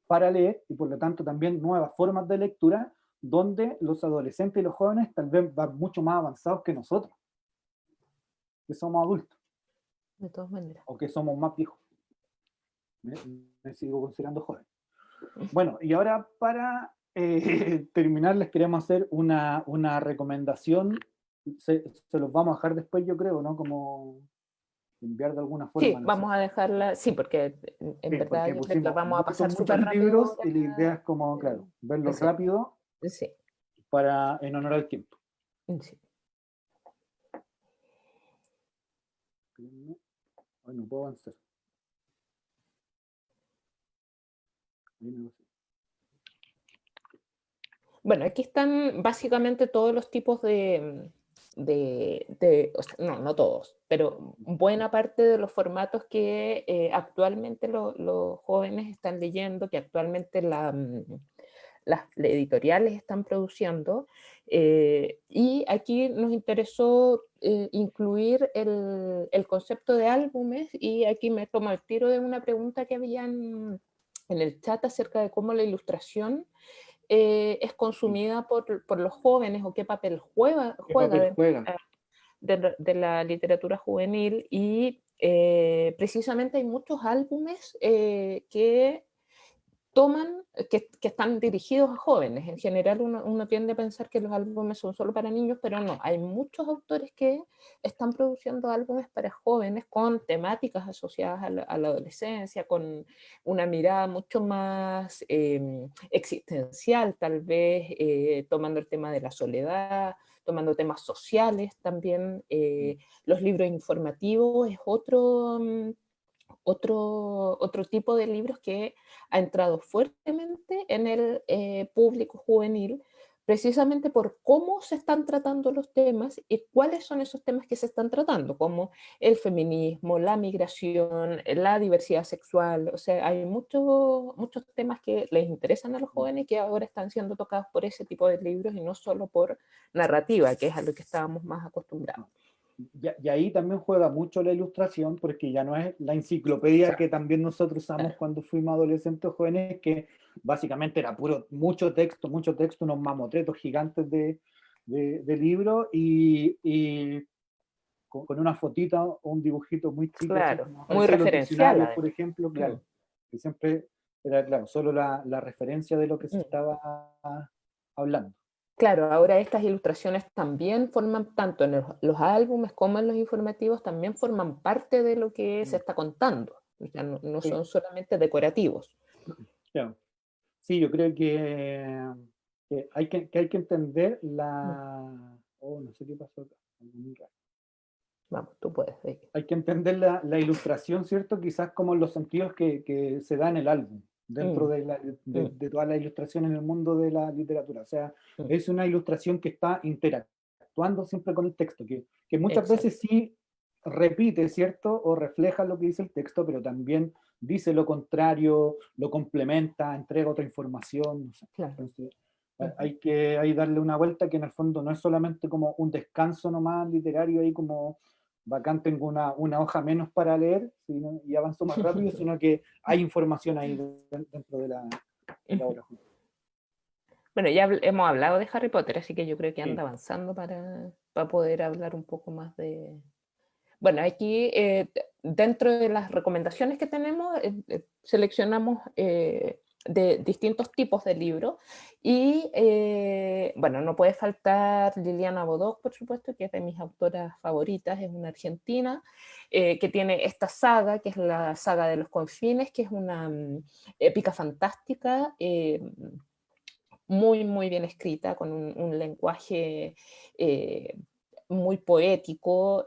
para leer, y por lo tanto también nuevas formas de lectura, donde los adolescentes y los jóvenes tal vez van mucho más avanzados que nosotros, que somos adultos. De todas maneras. O que somos más viejos. Me sigo considerando joven. Bueno, y ahora para terminar les queremos hacer una recomendación. Se los vamos a dejar después, yo creo, ¿no? Como enviar de alguna forma. Sí, No vamos sé. a dejarla, sí, porque en Sí, verdad porque yo creo que la pusimos vamos a pasar súper muchos rápido libros ahora. y la idea es como, claro, verlos Sí. rápido Sí. en honor al tiempo. Sí. Hoy no puedo avanzar. Bueno, aquí están básicamente todos los tipos o sea, no todos, pero buena parte de los formatos que actualmente los jóvenes están leyendo, que actualmente las editoriales están produciendo. Y aquí nos interesó incluir el concepto de álbumes, y aquí me tomo el tiro de una pregunta que habían en el chat acerca de cómo la ilustración es consumida por los jóvenes, o qué papel juega de la literatura juvenil. Y precisamente hay muchos álbumes que están dirigidos a jóvenes. En general uno tiende a pensar que los álbumes son solo para niños, pero no, hay muchos autores que están produciendo álbumes para jóvenes con temáticas asociadas a la adolescencia, con una mirada mucho más existencial, tal vez, tomando el tema de la soledad, tomando temas sociales también. Los libros informativos es otro tipo de libros que ha entrado fuertemente en el público juvenil, precisamente por cómo se están tratando los temas y cuáles son esos temas que se están tratando, como el feminismo, la migración, la diversidad sexual. O sea, hay muchos temas que les interesan a los jóvenes y que ahora están siendo tocados por ese tipo de libros y no solo por narrativa, que es a lo que estábamos más acostumbrados. Y ahí también juega mucho la ilustración, porque ya no es la enciclopedia que también nosotros usamos cuando fuimos adolescentes o jóvenes, que básicamente era mucho texto, unos mamotretos gigantes de libro y con una fotita o un dibujito muy chico, Claro, como muy aparecen los referencial, diccionarios, además. por ejemplo, claro, que siempre era claro, solo la referencia de lo que se estaba hablando. Claro, ahora estas ilustraciones también forman, tanto en los álbumes como en los informativos, también forman parte de lo que se está contando. O sea, no Sí, son solamente decorativos. claro. Sí, yo creo que hay que entender Mm. Oh, no sé qué pasó acá. Vamos, tú puedes. Hay que entender la ilustración, ¿cierto? Quizás como en los sentidos que se da en el álbum, dentro Mm, mm, de toda la ilustración en el mundo de la literatura. O sea, mm. es una ilustración que está interactuando siempre con el texto, que muchas Exacto. veces sí repite, ¿cierto? O refleja lo que dice el texto, pero también dice lo contrario, lo complementa, entrega otra información. No sé. Claro. Entonces, Ujú. hay que ahí darle una vuelta que en el fondo no es solamente como un descanso nomás literario ahí como bacán, tengo una hoja menos para leer y avanzo más rápido, sino que hay información ahí dentro de de la obra. Bueno, ya hemos hablado de Harry Potter, así que yo creo que anda Sí, avanzando para poder hablar un poco más de... Bueno, aquí dentro de las recomendaciones que tenemos, seleccionamos de distintos tipos de libros y, bueno, no puede faltar Liliana Bodoc, por supuesto, que es de mis autoras favoritas, es una argentina, que tiene esta saga, que es la saga de los confines, que es una épica fantástica, muy, muy bien escrita, con un lenguaje eh, muy poético,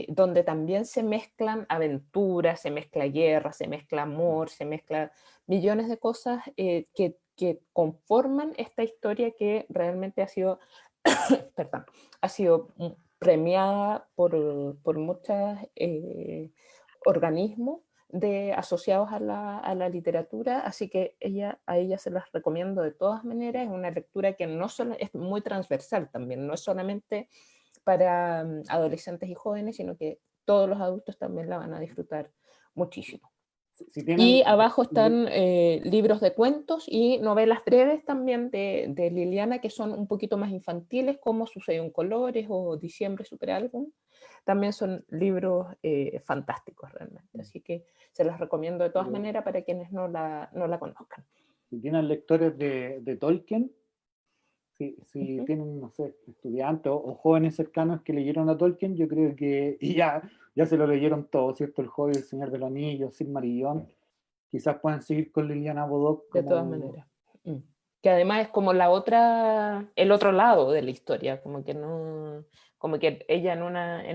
donde también se mezclan aventuras, se mezcla guerra, se mezcla amor, se mezcla millones de cosas que conforman esta historia que realmente ha sido, perdón, ha sido premiada por muchos organismos asociados a la literatura, así que a ella se las recomiendo de todas maneras. Es una lectura que no solo es muy transversal también, no es solamente para adolescentes y jóvenes, sino que todos los adultos también la van a disfrutar muchísimo. si Y tienen, abajo están libros de cuentos y novelas breves también de Liliana, que son un poquito más infantiles, como Sucedió en Colores o Diciembre Superálbum. También son libros fantásticos realmente. Así que se los recomiendo de todas maneras para quienes no la conozcan. si tienen lectores de Tolkien, si Ujú. tienen, no sé, estudiantes o jóvenes cercanos que leyeron a Tolkien, yo creo que y ya se lo leyeron todo, ¿cierto? El Hobbit, El Señor de los Anillos, Silmarillion, quizás puedan seguir con Liliana Bodoc De todas como... maneras. Mm. Que además es como el otro lado de la historia, como que no, como que ella en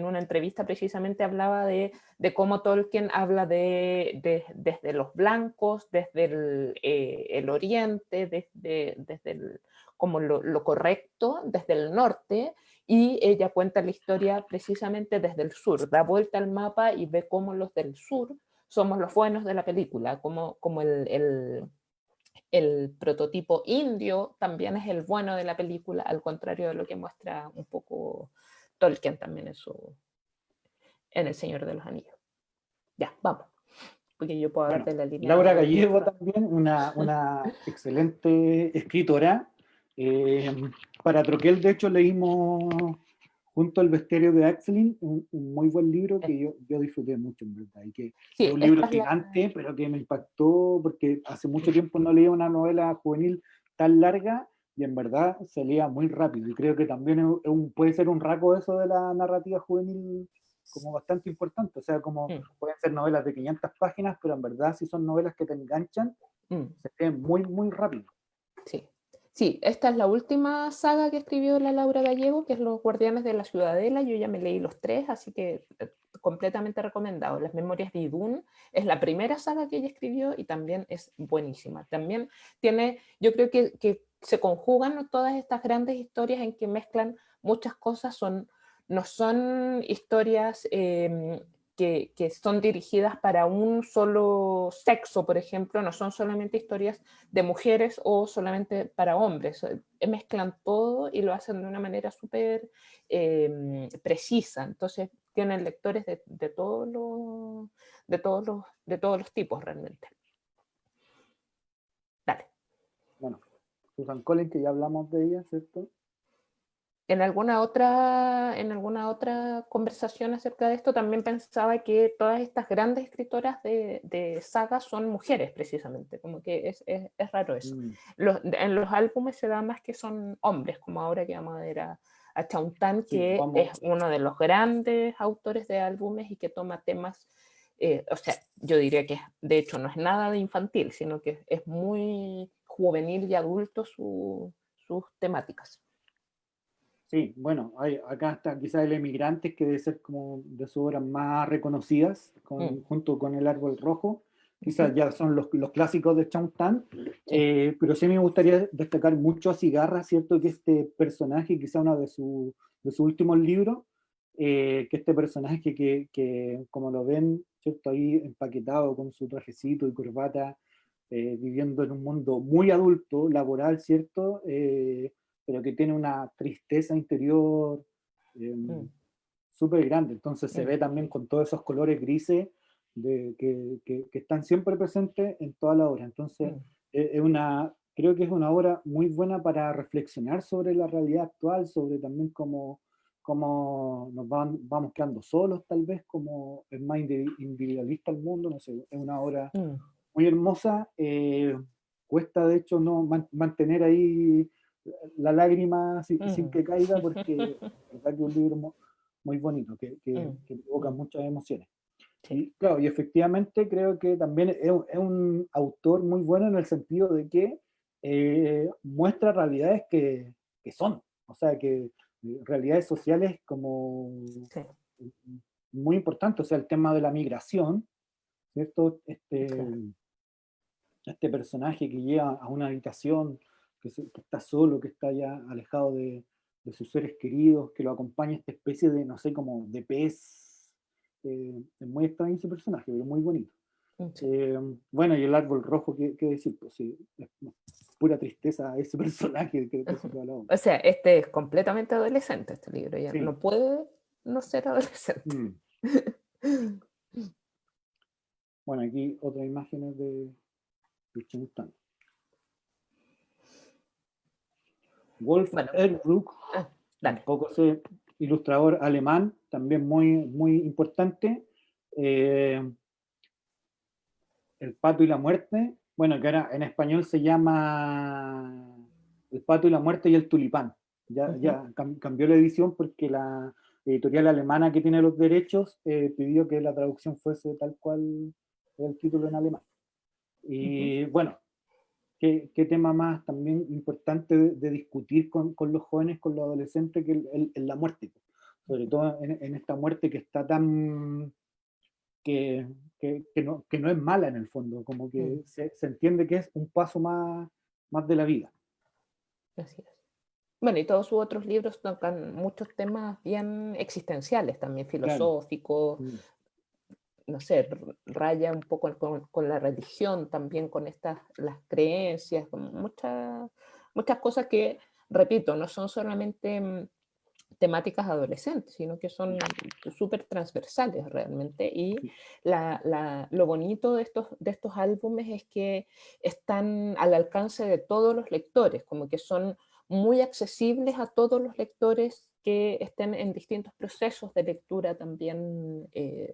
una entrevista precisamente hablaba de cómo Tolkien habla desde los blancos, desde el oriente, desde como lo correcto, desde el norte, y ella cuenta la historia precisamente desde el sur, da vuelta al mapa y ve cómo los del sur somos los buenos de la película, como el prototipo indio también es el bueno de la película, al contrario de lo que muestra un poco Tolkien también en El Señor de los Anillos. Ya, vamos, porque yo puedo hablar Bueno, de la línea Laura Bodoc mucho Gallego rato. también, una excelente escritora. Eh, para Troquel, de hecho, leímos junto al bestiario de Axelin un muy buen libro que yo disfruté mucho, en verdad, y que es Sí, un libro esta es la... gigante, pero que me impactó porque hace mucho tiempo no leía una novela juvenil tan larga y en verdad se leía muy rápido. Y creo que también puede ser un rasgo eso de la narrativa juvenil como bastante importante. O sea, como pueden ser novelas de 500 páginas, pero en verdad si son novelas que te enganchan, se leen muy, muy rápido. Sí. Sí, esta es la última saga que escribió la Laura Gallego, que es Los Guardianes de la Ciudadela. Yo ya me leí los tres, así que completamente recomendado. Las Memorias de Idún es la primera saga que ella escribió y también es buenísima. También tiene, yo creo que se conjugan todas estas grandes historias en que mezclan muchas cosas, no son historias que son dirigidas para un solo sexo, por ejemplo, no son solamente historias de mujeres o solamente para hombres. Mezclan todo y lo hacen de una manera súper precisa. Entonces tienen lectores de de todos los tipos realmente. Dale. Bueno, Susan Collins, que ya hablamos de ella, ¿cierto? en alguna otra conversación acerca de esto también pensaba que todas estas grandes escritoras de sagas son mujeres, precisamente, como que es raro eso. Mm, En los álbumes se da más que son hombres, como ahora que vamos a ver a Chaután, sí, que vamos. es uno de los grandes autores de álbumes y que toma temas, o sea, yo diría que de hecho no es nada de infantil, sino que es muy juvenil y adulto sus temáticas. Sí, bueno, acá está quizás El Emigrante, que debe ser como de sus obras más reconocidas, Mm, junto con El Árbol Rojo. Quizás ujú, ya son los clásicos de Chang-Tan, sí. pero sí me gustaría destacar mucho a Cigarra, ¿cierto? Que este personaje, quizá uno de sus últimos libros, que este personaje que, como lo ven, ¿cierto? Ahí empaquetado con su trajecito y corbata, viviendo en un mundo muy adulto, laboral, ¿cierto? Pero que tiene una tristeza interior Mm, súper grande. Entonces se mm, ve también con todos esos colores grises que están siempre presentes en toda la obra. Entonces, mm, creo que es una obra muy buena para reflexionar sobre la realidad actual, sobre también cómo vamos quedando solos, tal vez, como es más individualista el mundo. No sé, es una obra mm, muy hermosa. Cuesta, de hecho, no mantener ahí la lágrima sin mm. que caiga, porque es verdad que es un libro muy bonito, Mm, que provoca mm, muchas emociones. sí. Y claro, y efectivamente creo que también es un autor muy bueno en el sentido de que muestra realidades que son, o sea, que realidades sociales como Sí, muy importantes, o sea, el tema de la migración, ¿cierto? claro. Este personaje que llega a una habitación, que está solo, que está ya alejado de sus seres queridos, que lo acompaña esta especie de, no sé, como de pez. Es muy extraño ese personaje, pero muy bonito. Sí. Bueno, y el árbol rojo, ¿qué decir? Pues sí, es pura tristeza ese personaje que se toda la obra. O sea, este es completamente adolescente, este libro, ya Sí. no puede no ser adolescente. Mm. Bueno, aquí otras imágenes de Chengtan. Wolf Bueno, Ehrlich, dale. tampoco sé, ilustrador alemán, también muy importante. Eh, El Pato y la Muerte, bueno, que ahora en español se llama El Pato y la Muerte y el Tulipán. Ujú, Cambió la edición porque la editorial alemana que tiene los derechos pidió que la traducción fuese tal cual el título en alemán. ujú, Y bueno, qué tema más también importante de discutir con los jóvenes, con los adolescentes, que la muerte. Sobre todo en esta muerte que está tan que, que no es mala en el fondo, como mm, que se entiende que es un paso más de la vida. así es. Bueno, y todos sus otros libros tocan muchos temas bien existenciales, también Claro. filosóficos, Mm. no sé, raya un poco con la religión, también con las creencias, con muchas cosas que, repito, no son solamente temáticas adolescentes, sino que son súper transversales realmente. Y Sí. lo bonito de estos álbumes es que están al alcance de todos los lectores, como que son muy accesibles a todos los lectores que estén en distintos procesos de lectura también,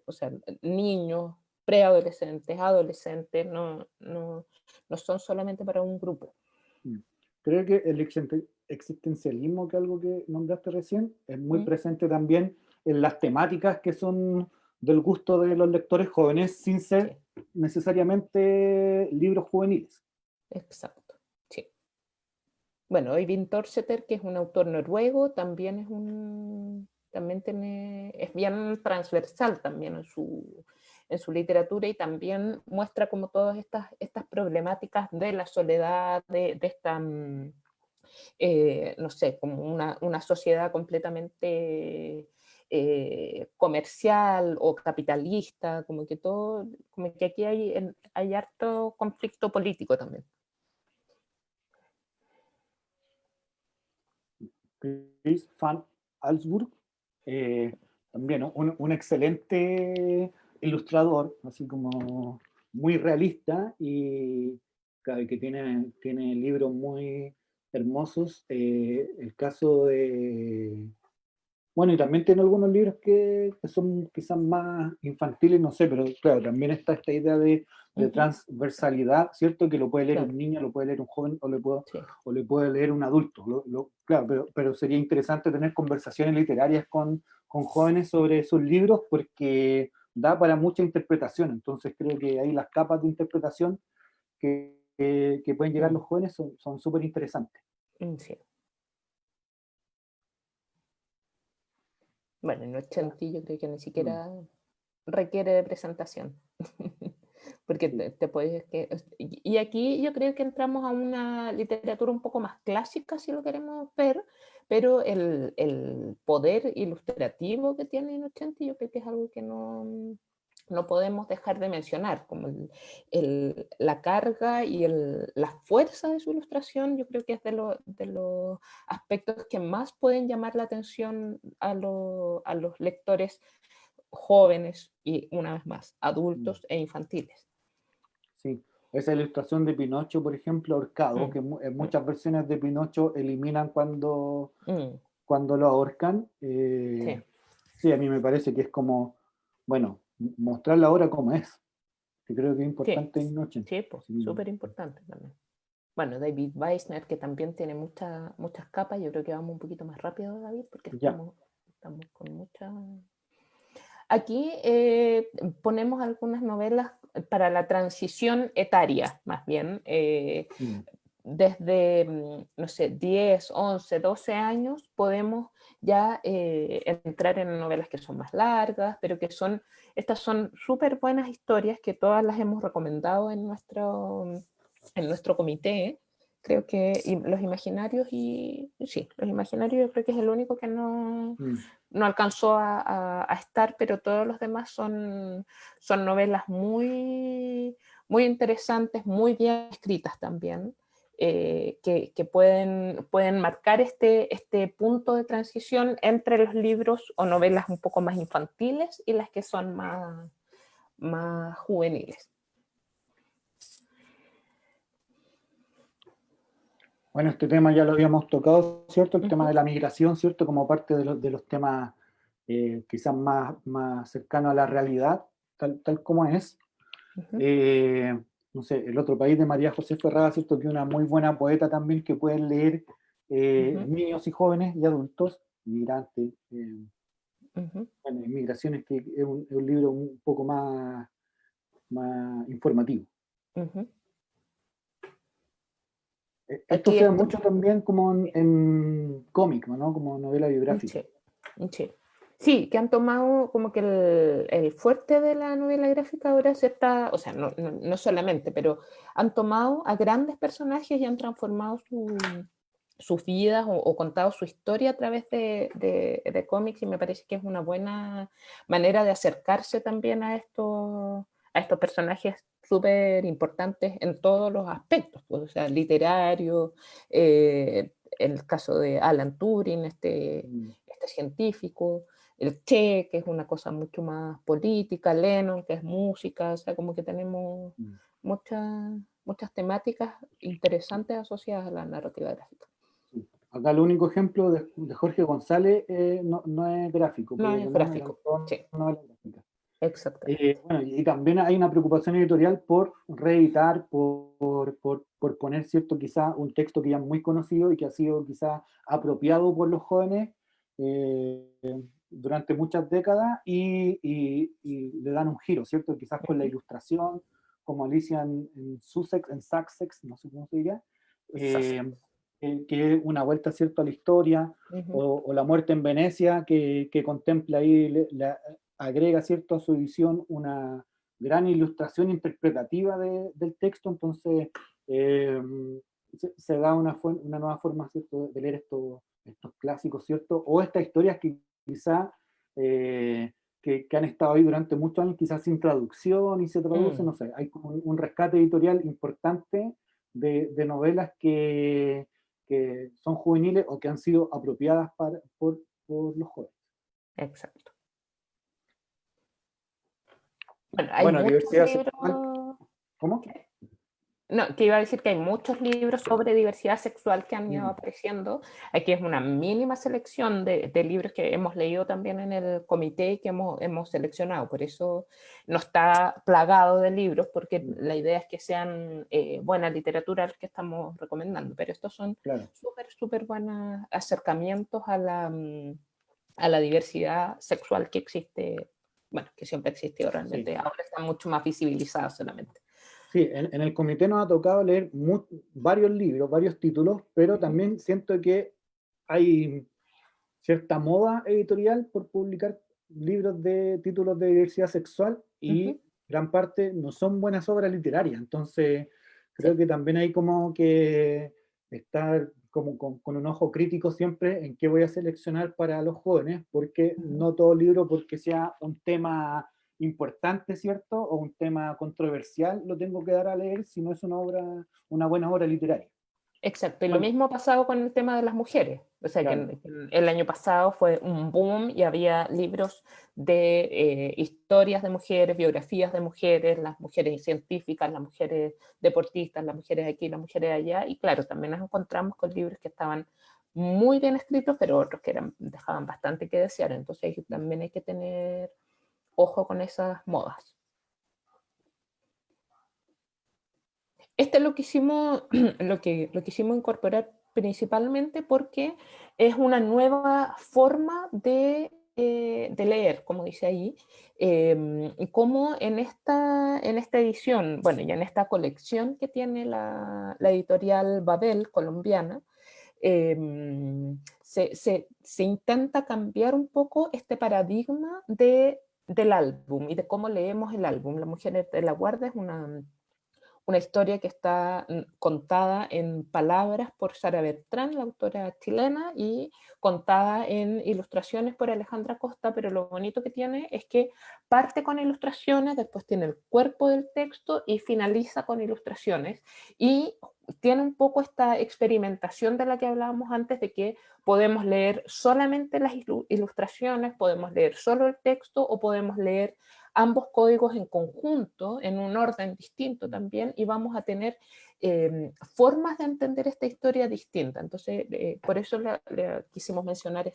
o sea, niños, preadolescentes, adolescentes, no son solamente para un grupo. Mm. Creo que el existencialismo, que es algo que nombraste recién, es muy ¿Mm? presente también en las temáticas que son del gusto de los lectores jóvenes, sin ser Sí, necesariamente libros juveniles. exacto. Sí. Bueno, Øyvind Thorsætter, que es un autor noruego, también también es bien transversal también en su literatura y también muestra como todas estas problemáticas de la soledad, de esta, no sé, como una sociedad completamente comercial o capitalista, como que todo, como que aquí hay harto conflicto político también. Chris van Allsburg, eh, también un excelente ilustrador, así como muy realista y claro, que tiene libros hermosos. El caso de... Bueno, y también tiene algunos libros que son quizás más infantiles, no sé, pero claro, también está esta idea de Ujú, transversalidad, ¿cierto? Que lo puede leer un claro, niño, lo puede leer un joven sí. o le puede leer un adulto. Claro, pero sería interesante tener conversaciones literarias con jóvenes sobre esos libros porque da para mucha interpretación. Entonces creo que ahí las capas de interpretación que pueden llegar Mm, los jóvenes son súper interesantes. sí. Bueno, en Ya. 80 yo creo que ni Mm, siquiera requiere de presentación. Porque sí. te puedes... Y aquí yo creo que entramos a una literatura un poco más clásica, si lo queremos ver, pero el poder ilustrativo que tiene en 80 yo creo que es algo que no podemos dejar de mencionar, como la carga y la fuerza de su ilustración, yo creo que es de los aspectos que más pueden llamar la atención a los lectores jóvenes y, una vez más, Mm. adultos e infantiles. Sí, esa ilustración de Pinocho, por ejemplo, ahorcado, Mm, que en mm, muchas versiones de Pinocho eliminan mm, cuando lo ahorcan. sí, Sí, a mí me parece que es como, bueno, mostrar la obra como es, que creo que es sí, importante en Noche. sí, pues, Sí, súper importante también. Bueno, David Weissner, que también tiene muchas capas, yo creo que vamos un poquito más rápido, David, porque ya. estamos con mucha... Aquí ponemos algunas novelas para la transición etaria, más bien, Mm, desde, no sé, 10, 11, 12 años podemos ya entrar en novelas que son más largas, pero estas son súper buenas historias que todas las hemos recomendado en nuestro comité. Creo que los imaginarios, y sí, los imaginarios yo creo que es el único que mm, no alcanzó a estar, pero todos los demás son novelas muy interesantes, muy bien escritas también, que pueden marcar este punto de transición entre los libros o novelas un poco más infantiles y las que son más juveniles. Bueno, este tema ya lo habíamos tocado, ¿cierto? El Uh tema -huh, de la migración, ¿cierto? Como parte de los temas quizás más cercanos a la realidad, tal como es. uh -huh, Eh, no sé, El otro país de María José Ferrada, ¿cierto? Que es una muy buena poeta también que pueden leer uh -huh, niños y jóvenes y adultos, migrantes, uh -huh. bueno, migraciones, que es un libro un poco más informativo. Uh -huh. Esto Aquí se da esto, mucho también como en cómic, ¿no? Como novela biográfica. sí, sí. Sí, que han tomado como que el fuerte de la novela gráfica ahora o sea, no solamente, pero han tomado a grandes personajes y han transformado sus vidas o contado su historia a través de cómics, y me parece que es una buena manera de acercarse también a estos personajes súper importantes en todos los aspectos, pues, o sea, literario, el caso de Alan Turing, Mm, este científico, el Che, que es una cosa mucho más política, Lennon, que es música, o sea, como que tenemos mm. muchas temáticas interesantes asociadas a la narrativa gráfica. Sí. Acá el único ejemplo de Jorge González no es gráfico, No porque los es demás eran gráfico, todas sí, novelas gráficas. exactamente. Bueno, y también hay una preocupación editorial por reeditar, por poner, ¿cierto? Quizá un texto que ya es muy conocido y que ha sido quizá apropiado por los jóvenes eh, durante muchas décadas y le dan un giro, ¿cierto? Quizás con la Ujú. ilustración, como Alicia en Sussex, no sé cómo se diría, Sussex. eh, que es una vuelta, ¿cierto? A la historia, Ujú, o La muerte en Venecia, que contempla ahí agrega, ¿cierto?, a su edición una gran ilustración interpretativa del texto. Entonces eh, se da una nueva forma, ¿cierto?, de leer estos clásicos, ¿cierto?, o estas historias que quizá que han estado ahí durante muchos años, quizás sin traducción y se traducen, mm, no sé, hay como un rescate editorial importante de novelas que son juveniles o que han sido apropiadas por los jóvenes. exacto. Bueno, hay Bueno, muchos diversidad sexual, libros. ¿cómo? ¿Qué? No, que iba a decir que hay muchos libros sobre diversidad sexual que han ido Mm, apareciendo. Aquí es una mínima selección de libros que hemos leído también en el comité y que hemos seleccionado. Por eso no está plagado de libros, porque mm, la idea es que sean buena literatura el que estamos recomendando. Pero estos son claro. súper buenos acercamientos a la diversidad sexual que existe, bueno, que siempre ha existido Sí. realmente. Ahora está mucho más visibilizada solamente. Sí, en el comité nos ha tocado leer varios libros, varios títulos, pero Ujú, también siento que hay cierta moda editorial por publicar libros de títulos de diversidad sexual ujú. y gran parte no son buenas obras literarias. Entonces, Sí. creo que también hay como que estar como con un ojo crítico siempre en qué voy a seleccionar para los jóvenes, porque Ujú. no todo libro, porque sea un tema importante, ¿cierto? O un tema controversial, lo tengo que dar a leer si no es una obra, una buena obra literaria. Exacto, y lo Bueno, mismo ha pasado con el tema de las mujeres. O sea, que claro. el año pasado fue un boom y había libros de historias de mujeres, biografías de mujeres, las mujeres científicas, las mujeres deportistas, las mujeres aquí, las mujeres allá. Y claro, también nos encontramos con libros que estaban muy bien escritos, pero otros que dejaban bastante que desear. Entonces también hay que tener ojo con esas modas. Este lo quisimos, lo quisimos incorporar principalmente porque es una nueva forma de leer, como dice ahí, y como en esta edición, bueno, y en esta colección que tiene la editorial Babel colombiana, se intenta cambiar un poco este paradigma del álbum y de cómo leemos el álbum. La Mujer de la Guardia es una historia que está contada en palabras por Sara Bertrán, la autora chilena, y contada en ilustraciones por Alejandra Costa, pero lo bonito que tiene es que parte con ilustraciones, después tiene el cuerpo del texto y finaliza con ilustraciones, y tiene un poco esta experimentación de la que hablábamos antes, de que podemos leer solamente las ilustraciones, podemos leer solo el texto o podemos leer ambos códigos en conjunto, en un orden distinto también, y vamos a tener formas de entender esta historia distinta. Entonces, por eso le quisimos mencionar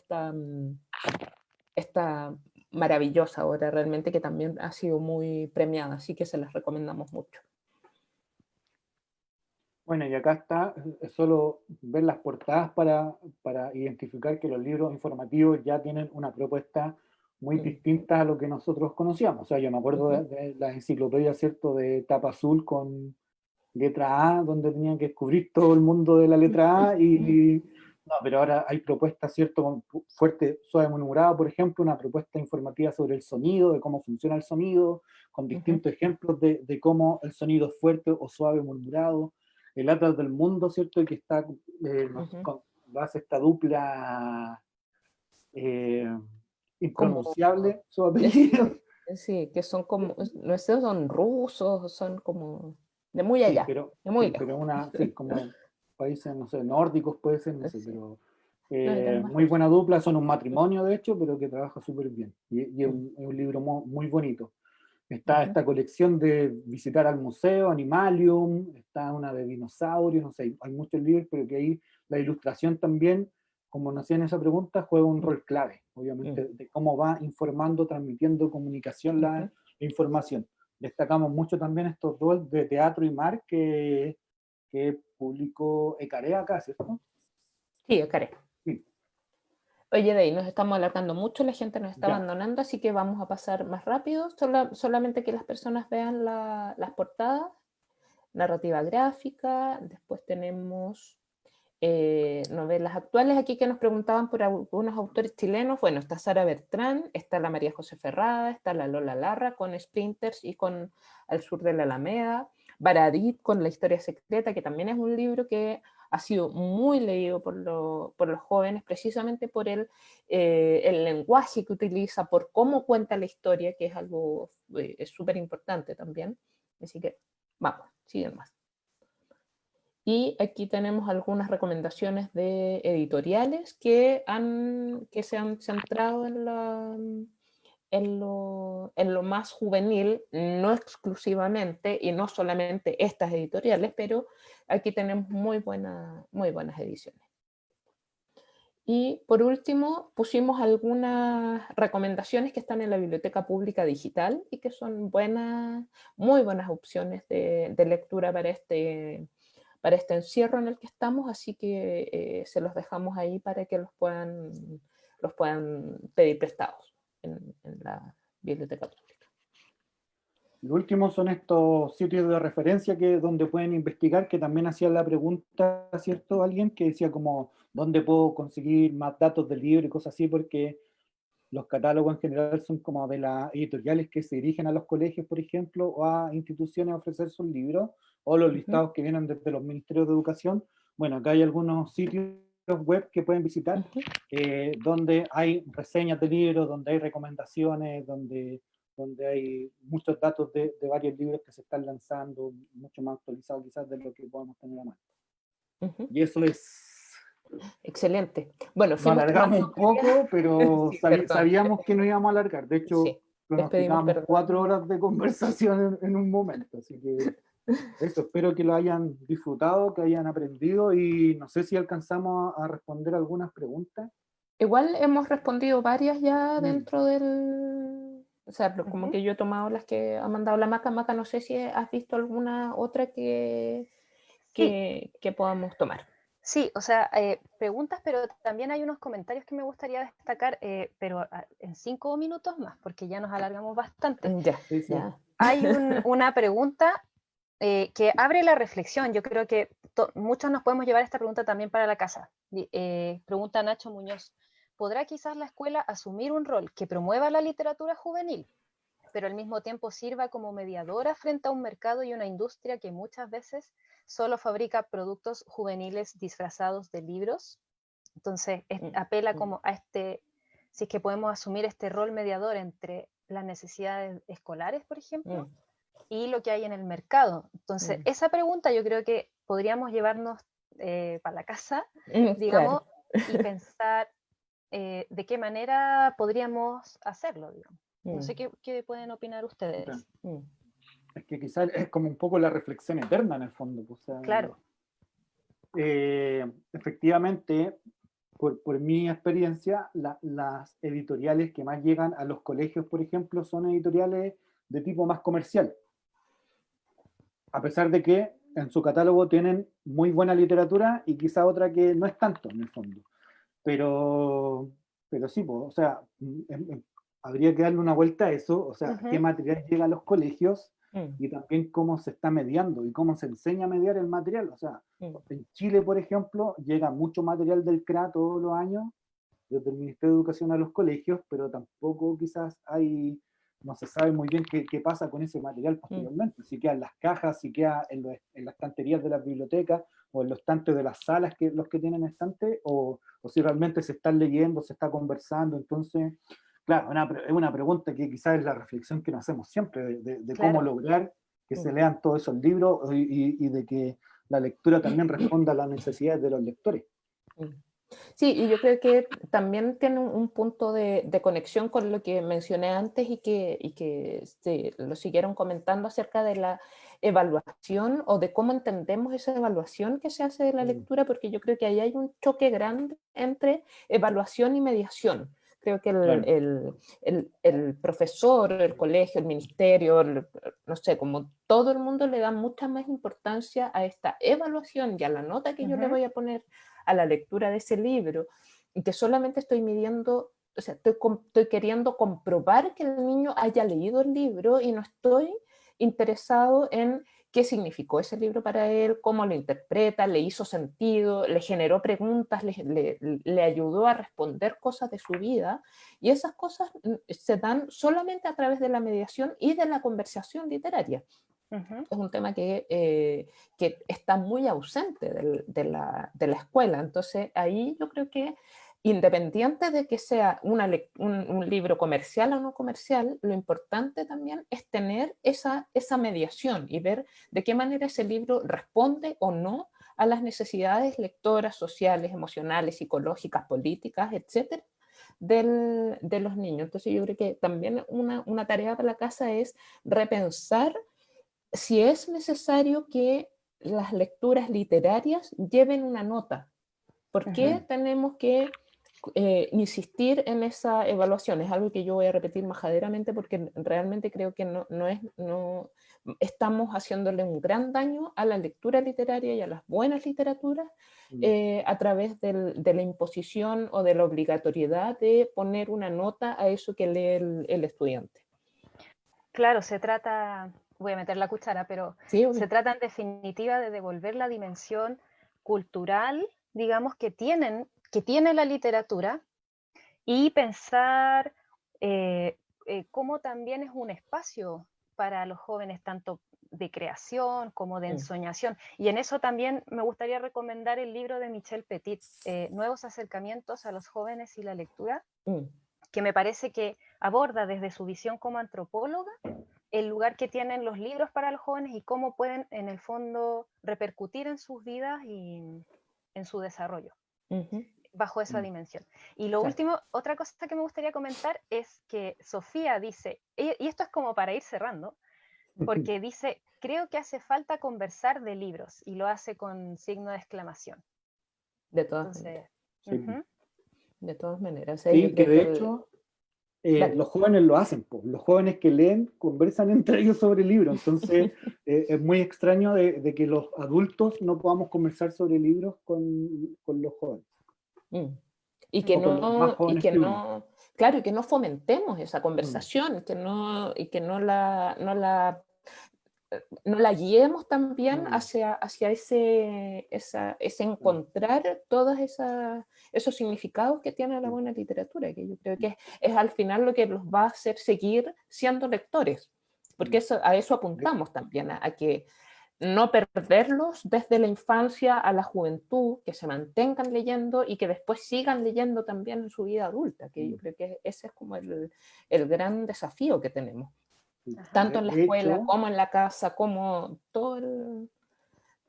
esta maravillosa obra realmente, que también ha sido muy premiada, así que se las recomendamos mucho. Bueno, y acá está, es solo ver las portadas para identificar que los libros informativos ya tienen una propuesta muy Mm. distinta a lo que nosotros conocíamos. O sea, yo me acuerdo Ujú. de la enciclopedia, ¿cierto?, de tapa azul con letra A, donde tenían que descubrir todo el mundo de la letra A, y no, pero ahora hay propuestas, ¿cierto?, con fuerte, suave, murmurado, por ejemplo, una propuesta informativa sobre el sonido, de cómo funciona el sonido, con Ujú. distintos ejemplos de cómo el sonido es fuerte o suave, murmurado. El Atlas del Mundo, ¿cierto?, que está, Ujú. lo hace esta dupla eh, Como, impronunciable, su es, apellido. sí, que son como, no sé, son rusos, son como de muy Sí, allá, de muy sí, lejos. pero sí, como países, no sé, nórdicos puede ser, no sé, Sí. pero No, y tenemos muy rusos. buena dupla, son un matrimonio de hecho, pero que trabaja súper bien. Y Mm. es un libro muy bonito. Está Ujú. esta colección de visitar al museo, Animalium, está una de dinosaurios, no sé, hay muchos libros, pero que ahí la ilustración también, como nos hacían esa pregunta, juega un Mm. rol clave, Mm. obviamente, de cómo va informando, transmitiendo comunicación Ujú. la información. Destacamos mucho también estos dos de Teatro y Mar que publicó Ecaré acá, ¿cierto? Sí, Karen. Sí, Oye, Dey, nos estamos alargando mucho, la gente nos está ya. abandonando, así que vamos a pasar más rápido. Solamente que las personas vean las portadas, narrativa gráfica, después tenemos novelas actuales aquí que nos preguntaban por algunos autores chilenos. Bueno, está Sara Bertrán, está la María José Ferrada, está la Lola Larra con Sprinters y con Al sur de la Alameda, Baradit con La historia secreta, que también es un libro que ha sido muy leído por los jóvenes, precisamente por el lenguaje que utiliza, por cómo cuenta la historia, que es algo súper importante también. Así que vamos, siguen más. Y aquí tenemos algunas recomendaciones de editoriales que se han centrado en lo más juvenil, no exclusivamente y no solamente estas editoriales, pero aquí tenemos muy buenas ediciones. Y por último, pusimos algunas recomendaciones que están en la Biblioteca Pública Digital y que son muy buenas opciones de lectura para este encierro en el que estamos, así que se los dejamos ahí para que los puedan pedir prestados en la Biblioteca Pública. Lo último son estos sitios de referencia donde pueden investigar, que también hacía la pregunta, ¿cierto? Alguien que decía como, ¿dónde puedo conseguir más datos del libro y cosas así? Porque los catálogos en general son como de las editoriales que se dirigen a los colegios, por ejemplo, o a instituciones a ofrecer sus libros, o los listados que vienen desde los ministerios de educación. Bueno, acá hay algunos sitios web que pueden visitar, donde hay reseñas de libros, donde hay recomendaciones, donde hay muchos datos de varios libros que se están lanzando, mucho más actualizados quizás de lo que podemos tener a mano. Y eso es... Excelente. Bueno, nos alargamos un poco, pero sí, sabíamos que nos íbamos a alargar. De hecho, sí, pronosticábamos 4 horas de conversación en un momento. Así que eso, espero que lo hayan disfrutado, que hayan aprendido, y no sé si alcanzamos a responder algunas preguntas. Igual hemos respondido varias ya dentro del... O sea, como que yo he tomado las que ha mandado la Maca. Maca, no sé si has visto alguna otra que podamos tomar. Sí, o sea, preguntas, pero también hay unos comentarios que me gustaría destacar, pero en 5 minutos más, porque ya nos alargamos bastante. Ya, Sí, sí. ya. Hay una pregunta que abre la reflexión. Yo creo que muchos nos podemos llevar esta pregunta también para la casa. Pregunta Nacho Muñoz: ¿podrá quizás la escuela asumir un rol que promueva la literatura juvenil, pero al mismo tiempo sirva como mediadora frente a un mercado y una industria que muchas veces solo fabrica productos juveniles disfrazados de libros? Entonces, apela como a si es que podemos asumir este rol mediador entre las necesidades escolares, por ejemplo, y lo que hay en el mercado. Entonces, esa pregunta yo creo que podríamos llevarnos para la casa, digamos, claro. y pensar de qué manera podríamos hacerlo, digamos. No sé qué pueden opinar ustedes. Es que quizás es como un poco la reflexión eterna en el fondo. O sea, Claro. Efectivamente, por mi experiencia, las editoriales que más llegan a los colegios, por ejemplo, son editoriales de tipo más comercial. A pesar de que en su catálogo tienen muy buena literatura y quizá otra que no es tanto en el fondo. Pero sí, pues, o sea, habría que darle una vuelta a eso, o sea, qué material llega a los colegios y también cómo se está mediando y cómo se enseña a mediar el material. O sea, en Chile, por ejemplo, llega mucho material del CRA todos los años, desde el Ministerio de Educación a los colegios, pero tampoco quizás no se sabe muy bien qué pasa con ese material posteriormente, si queda en las cajas, si queda en las estanterías de las bibliotecas, o en los estantes de las salas, los que tienen estantes, o si realmente se están leyendo, se está conversando. Entonces, claro, es una pregunta que quizás es la reflexión que nos hacemos siempre, de Claro. cómo lograr que se lean todos esos libros y de que la lectura también responda a las necesidades de los lectores. Sí, y yo creo que también tiene un punto de conexión con lo que mencioné antes y que lo siguieron comentando acerca de la evaluación o de cómo entendemos esa evaluación que se hace de la lectura, porque yo creo que ahí hay un choque grande entre evaluación y mediación. Creo que el profesor, el colegio, el ministerio, no sé, como todo el mundo le da mucha más importancia a esta evaluación y a la nota que yo le voy a poner a la lectura de ese libro, y que solamente estoy midiendo, o sea, estoy queriendo comprobar que el niño haya leído el libro y no estoy interesado en qué significó ese libro para él, cómo lo interpreta, le hizo sentido, le generó preguntas, le ayudó a responder cosas de su vida, y esas cosas se dan solamente a través de la mediación y de la conversación literaria. Es un tema que está muy ausente de la escuela. Entonces, ahí yo creo que, independiente de que sea un libro comercial o no comercial, lo importante también es tener esa mediación y ver de qué manera ese libro responde o no a las necesidades lectoras, sociales, emocionales, psicológicas, políticas, etcétera, de los niños. Entonces yo creo que también una tarea para la casa es repensar si es necesario que las lecturas literarias lleven una nota. ¿Por qué tenemos que insistir en esa evaluación? Es algo que yo voy a repetir majaderamente porque realmente creo que no estamos haciéndole un gran daño a la lectura literaria y a las buenas literaturas a través de la imposición o de la obligatoriedad de poner una nota a eso que lee el estudiante. Claro, se trata, voy a meter la cuchara, pero Sí, se trata en definitiva de devolver la dimensión cultural, digamos, que tiene la literatura y pensar cómo también es un espacio para los jóvenes, tanto de creación como de ensoñación. Y en eso también me gustaría recomendar el libro de Michel Petit, Nuevos acercamientos a los jóvenes y la lectura, que me parece que aborda desde su visión como antropóloga el lugar que tienen los libros para los jóvenes y cómo pueden en el fondo repercutir en sus vidas y en su desarrollo bajo esa dimensión. Y lo último, otra cosa que me gustaría comentar es que Sofía dice, y esto es como para ir cerrando, porque dice, creo que hace falta conversar de libros, y lo hace con signo de exclamación. De todas maneras. Sí. De todas maneras. Sí, que de hecho los jóvenes lo hacen, pues. Los jóvenes que leen conversan entre ellos sobre libros, entonces es muy extraño de que los adultos no podamos conversar sobre libros con los jóvenes. Y que no fomentemos esa conversación, y que no la guiemos también hacia ese encontrar todos esos significados que tiene la buena literatura, que yo creo que es al final lo que los va a hacer seguir siendo lectores, porque a eso apuntamos también, a que no perderlos desde la infancia a la juventud, que se mantengan leyendo y que después sigan leyendo también en su vida adulta, que yo creo que ese es como el gran desafío que tenemos. Tanto en la escuela como en la casa, como todo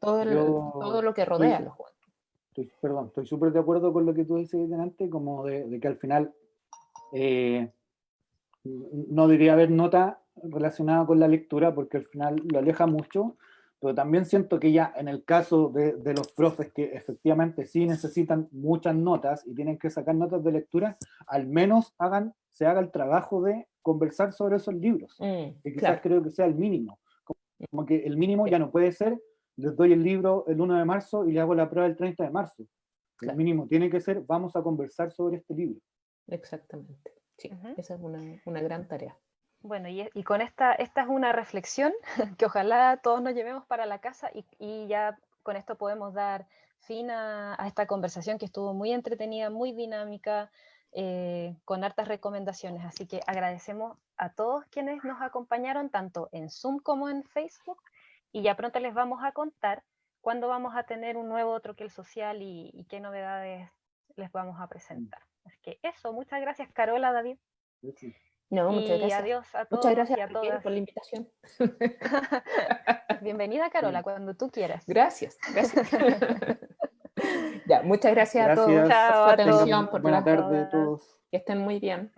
lo que rodea a los jóvenes. Estoy súper de acuerdo con lo que tú dices delante, como de que al final no debería haber nota relacionada con la lectura, porque al final lo aleja mucho, pero también siento que ya en el caso de los profes que efectivamente sí necesitan muchas notas y tienen que sacar notas de lectura, al menos se haga el trabajo de conversar sobre esos libros, que quizás creo que sea el mínimo, como que el mínimo ya no puede ser, les doy el libro el 1 de marzo y le hago la prueba el 30 de marzo. El mínimo tiene que ser, vamos a conversar sobre este libro. Exactamente, sí, esa es una gran tarea. Bueno, y con esta es una reflexión que ojalá todos nos llevemos para la casa y ya con esto podemos dar fin a esta conversación que estuvo muy entretenida, muy dinámica, con hartas recomendaciones. Así que agradecemos a todos quienes nos acompañaron, tanto en Zoom como en Facebook, y ya pronto les vamos a contar cuándo vamos a tener un nuevo Troquel Social y qué novedades les vamos a presentar. Así que eso, muchas gracias Carola, David. Sí. No, muchas gracias. Adiós a todos. Muchas gracias y a todas por la invitación. Bienvenida, Carola, cuando tú quieras. Gracias. Ya, muchas gracias a todos por su atención. Buenas tardes a todos. Que estén muy bien.